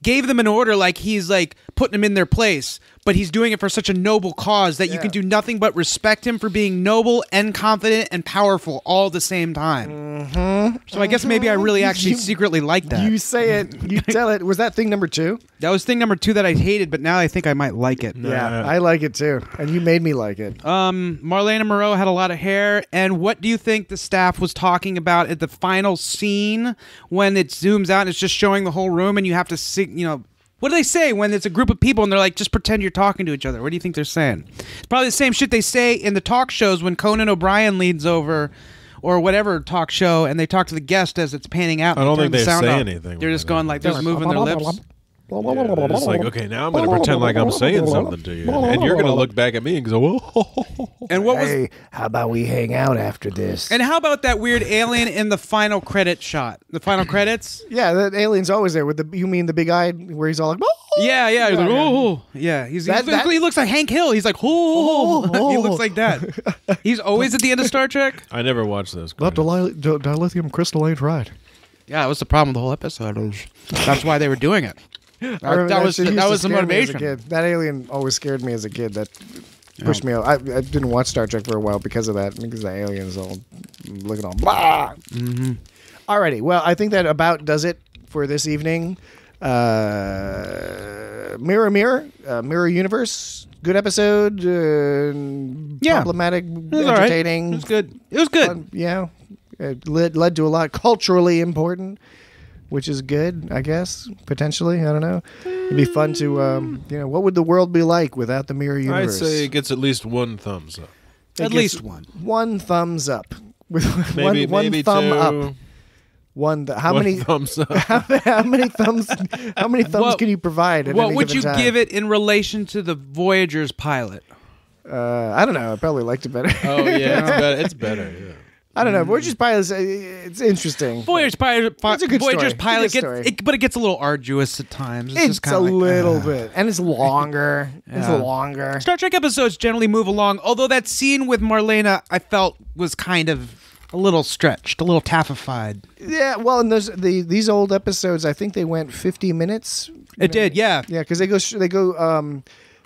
gave them an order, like he's like putting them in their place. But he's doing it for such a noble cause that you can do nothing but respect him for being noble and confident and powerful all at the same time. Mm-hmm. So I guess maybe I really actually secretly like that. You say it. You tell it. Was that thing number 2? That was thing number 2 that I hated, but now I think I might like it. Yeah, I like it too. And you made me like it. Marlena Moreau had a lot of hair. And what do you think the staff was talking about at the final scene when it zooms out and it's just showing the whole room and you have to see, what do they say when it's a group of people and they're like, just pretend you're talking to each other? What do you think they're saying? It's probably the same shit they say in the talk shows when Conan O'Brien leads over or whatever talk show and they talk to the guest as it's panning out. I don't think they say anything. They're just going like this, moving their lips. Yeah, it's like, okay, now I'm going to pretend like I'm saying something to you. And you're going to look back at me and go, whoa. And what was? Hey, how about we hang out after this? And how about that weird alien in the final credit shot? The final credits? Yeah, that alien's always there. You mean the big eye where he's all like, oh. Yeah. He's like, oh. Yeah, he looks like Hank Hill. He's like, oh. He looks like that. He's always at the end of Star Trek. I never watched those. That dilithium crystal ain't right. Yeah, that was the problem with the whole episode. That's why they were doing it. That was the motivation. That alien always scared me as a kid. That pushed me out. I didn't watch Star Trek for a while because of that. Because the aliens all looking all blah. Mm-hmm. Alrighty. Well, I think that about does it for this evening. Mirror Mirror Universe. Good episode. Problematic. Entertaining. Right. It was good. Fun, yeah. It led to a lot culturally important. Which is good, I guess, potentially. I don't know. It'd be fun to, what would the world be like without the Mirror Universe? I'd say it gets at least 1 thumbs up. At least one. 1 thumbs up. With maybe one thumb 2. up. How many thumbs up? How many thumbs can you provide? What would you give it in relation to the Voyager's pilot? I don't know. I probably liked it better. Oh yeah, it's better. Yeah. I don't know. Voyager's pilot, it's interesting. Voyager's pilot, it's a good Voyager's story. pilot but it gets a little arduous at times. It's a little bit, and it's longer. It's longer. Star Trek episodes generally move along, although that scene with Marlena, I felt was kind of a little stretched, a little taffified. Yeah, well, and these old episodes, I think they went 50 minutes. It did, yeah. Yeah, because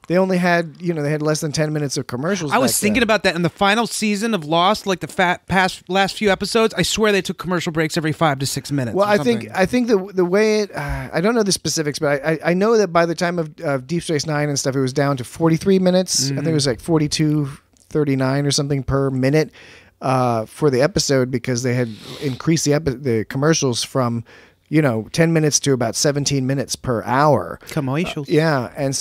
they only had, they had less than 10 minutes of commercials. I was thinking about that in the final season of Lost, like the last few episodes. I swear they took commercial breaks every 5 to 6 minutes. Well, I think the way it, I don't know the specifics, but I know that by the time of Deep Space Nine and stuff, it was down to 43 minutes. Mm-hmm. I think it was like 42.39 or something per minute for the episode because they had increased the commercials from 10 minutes to about 17 minutes per hour. Commercials. Yeah, and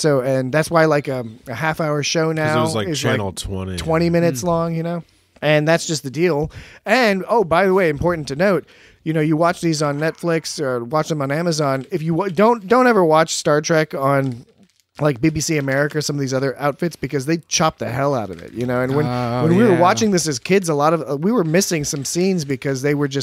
that's why like a half-hour show now it was like is channel 20. 20 minutes long, and that's just the deal. And by the way, important to note, you watch these on Netflix or watch them on Amazon. If you don't ever watch Star Trek on like BBC America or some of these other outfits, because they chop the hell out of it, And when we were watching this as kids, a lot of we were missing some scenes because they would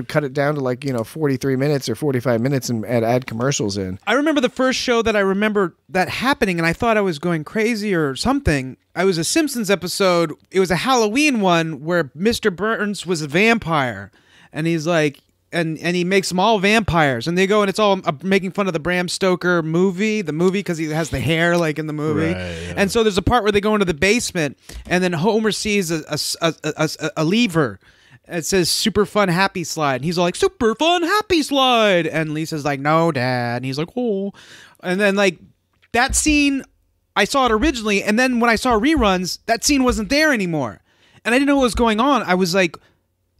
cut it down to like 43 minutes or 45 minutes and add commercials in. I remember the first show that I remember that happening, and I thought I was going crazy or something. I was a Simpsons episode. It was a Halloween one where Mr. Burns was a vampire, and he's like. And he makes them all vampires, and they go, and it's all making fun of the Bram Stoker movie because he has the hair like in the movie. Right, yeah. And so there's a part where they go into the basement, and then Homer sees a lever. It says "Super Fun Happy Slide," and he's all like "Super Fun Happy Slide," and Lisa's like "No, Dad," and he's like "Oh," and then like that scene, I saw it originally, and then when I saw reruns, that scene wasn't there anymore, and I didn't know what was going on. I was like,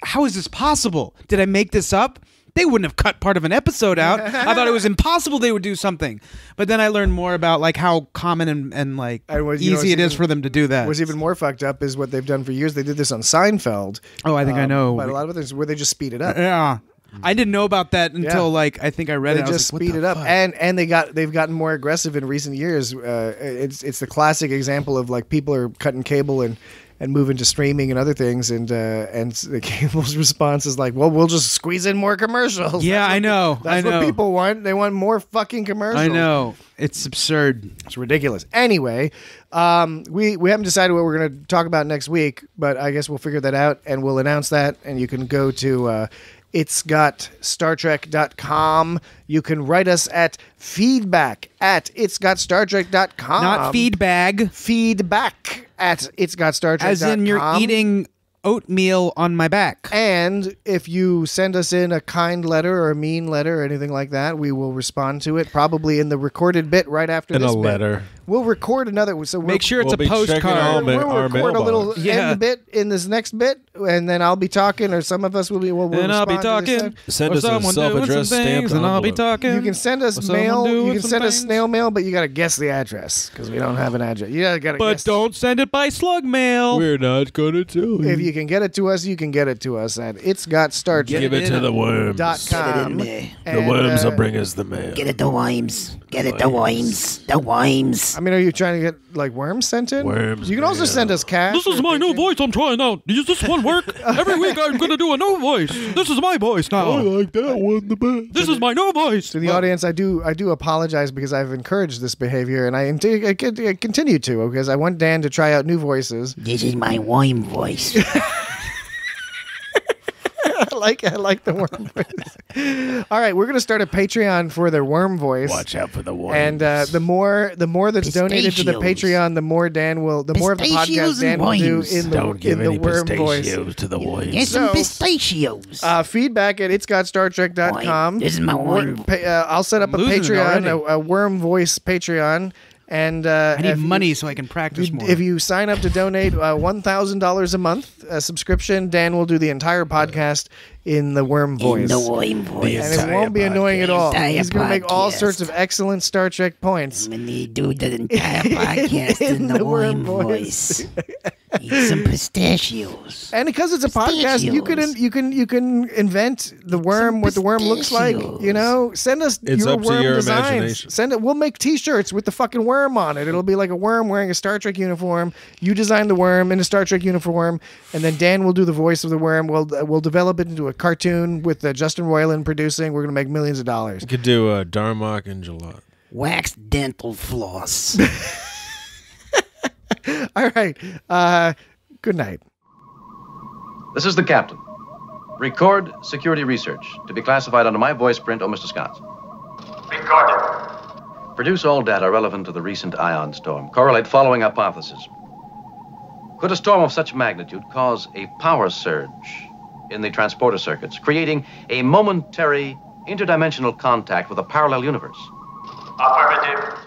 how is this possible? Did I make this up? They wouldn't have cut part of an episode out. I thought it was impossible they would do something. But then I learned more about like how common and like easy it is for them to do that. What's even more fucked up is what they've done for years. They did this on Seinfeld. Oh, I think I know. But a lot of others where they just speed it up. Yeah. I didn't know about that until like I think I read it. They just speed it up, and they've gotten more aggressive in recent years. It's the classic example of like people are cutting cable and moving to streaming and other things, and the cable's response is like, well, we'll just squeeze in more commercials. Yeah, I know. That's what people want. They want more fucking commercials. I know. It's absurd. It's ridiculous. Anyway, we haven't decided what we're going to talk about next week, but I guess we'll figure that out, and we'll announce that, and you can go to itsgotstartrek.com. You can write us at feedback@itsgotstartrek.com. Not feedbag. Feedback at itsgotstartrek.com. As in you're eating oatmeal on my back. And if you send us in a kind letter or a mean letter or anything like that, we will respond to it probably in the recorded bit right after this bit. letter. We'll record another. So make sure it's a postcard. We'll record a little end bit in this next bit, and then I'll be talking, or some of us will be. And I'll be talking. Send us a self-addressed stamped and I'll be talking. You can send us mail. You can send us snail mail, but you got to guess the address because we don't have an address. You got to. But don't send it by slug mail. We're not going to tell you. If you can get it to us, you can get it to us at itsgotstartrek.com. Give it to the worms. Get it in there. The worms will bring us the mail. Get it to worms. Get it to worms. The worms. I mean, are you trying to get like worms sent in? Worms. You can also send us cash. This is my new voice I'm trying out. Does this one work? Every week I'm going to do a new voice. This is my voice now. I like that one the best. This is my new voice. To the audience, I do apologize because I've encouraged this behavior, and I continue to, because I want Dan to try out new voices. This is my worm voice. I like the worm voice. All right, we're going to start a Patreon for the worm voice. Watch out for the worms. And the more that's donated to the Patreon, the more of the podcast Dan will do in the worm voice. To the worms. Here's some pistachios. Feedback at itsgotstartrek.com. This is my worm. I'll set up a Patreon, a worm voice Patreon. And I need money so I can practice more. If you sign up to donate $1,000 a month, a subscription, Dan will do the entire podcast in the worm voice. In the worm voice. And it won't be annoying at all. He's going to make all sorts of excellent Star Trek points. I'm going to do the entire podcast in the worm voice. Eat some pistachios. And because it's a podcast, you can invent the worm, what the worm looks like. Send us your worm designs. Send it. We'll make T-shirts with the fucking worm on it. It'll be like a worm wearing a Star Trek uniform. You design the worm in a Star Trek uniform, and then Dan will do the voice of the worm. We'll develop it into a cartoon with Justin Roiland producing. We're gonna make millions of dollars. You could do Darmok and Jalot. Wax dental floss. All right. Good night. This is the captain. Record security research to be classified under my voice print or Mr. Scott's. Recorded. Produce all data relevant to the recent ion storm. Correlate following hypothesis. Could a storm of such magnitude cause a power surge in the transporter circuits, creating a momentary interdimensional contact with a parallel universe? Affirmative.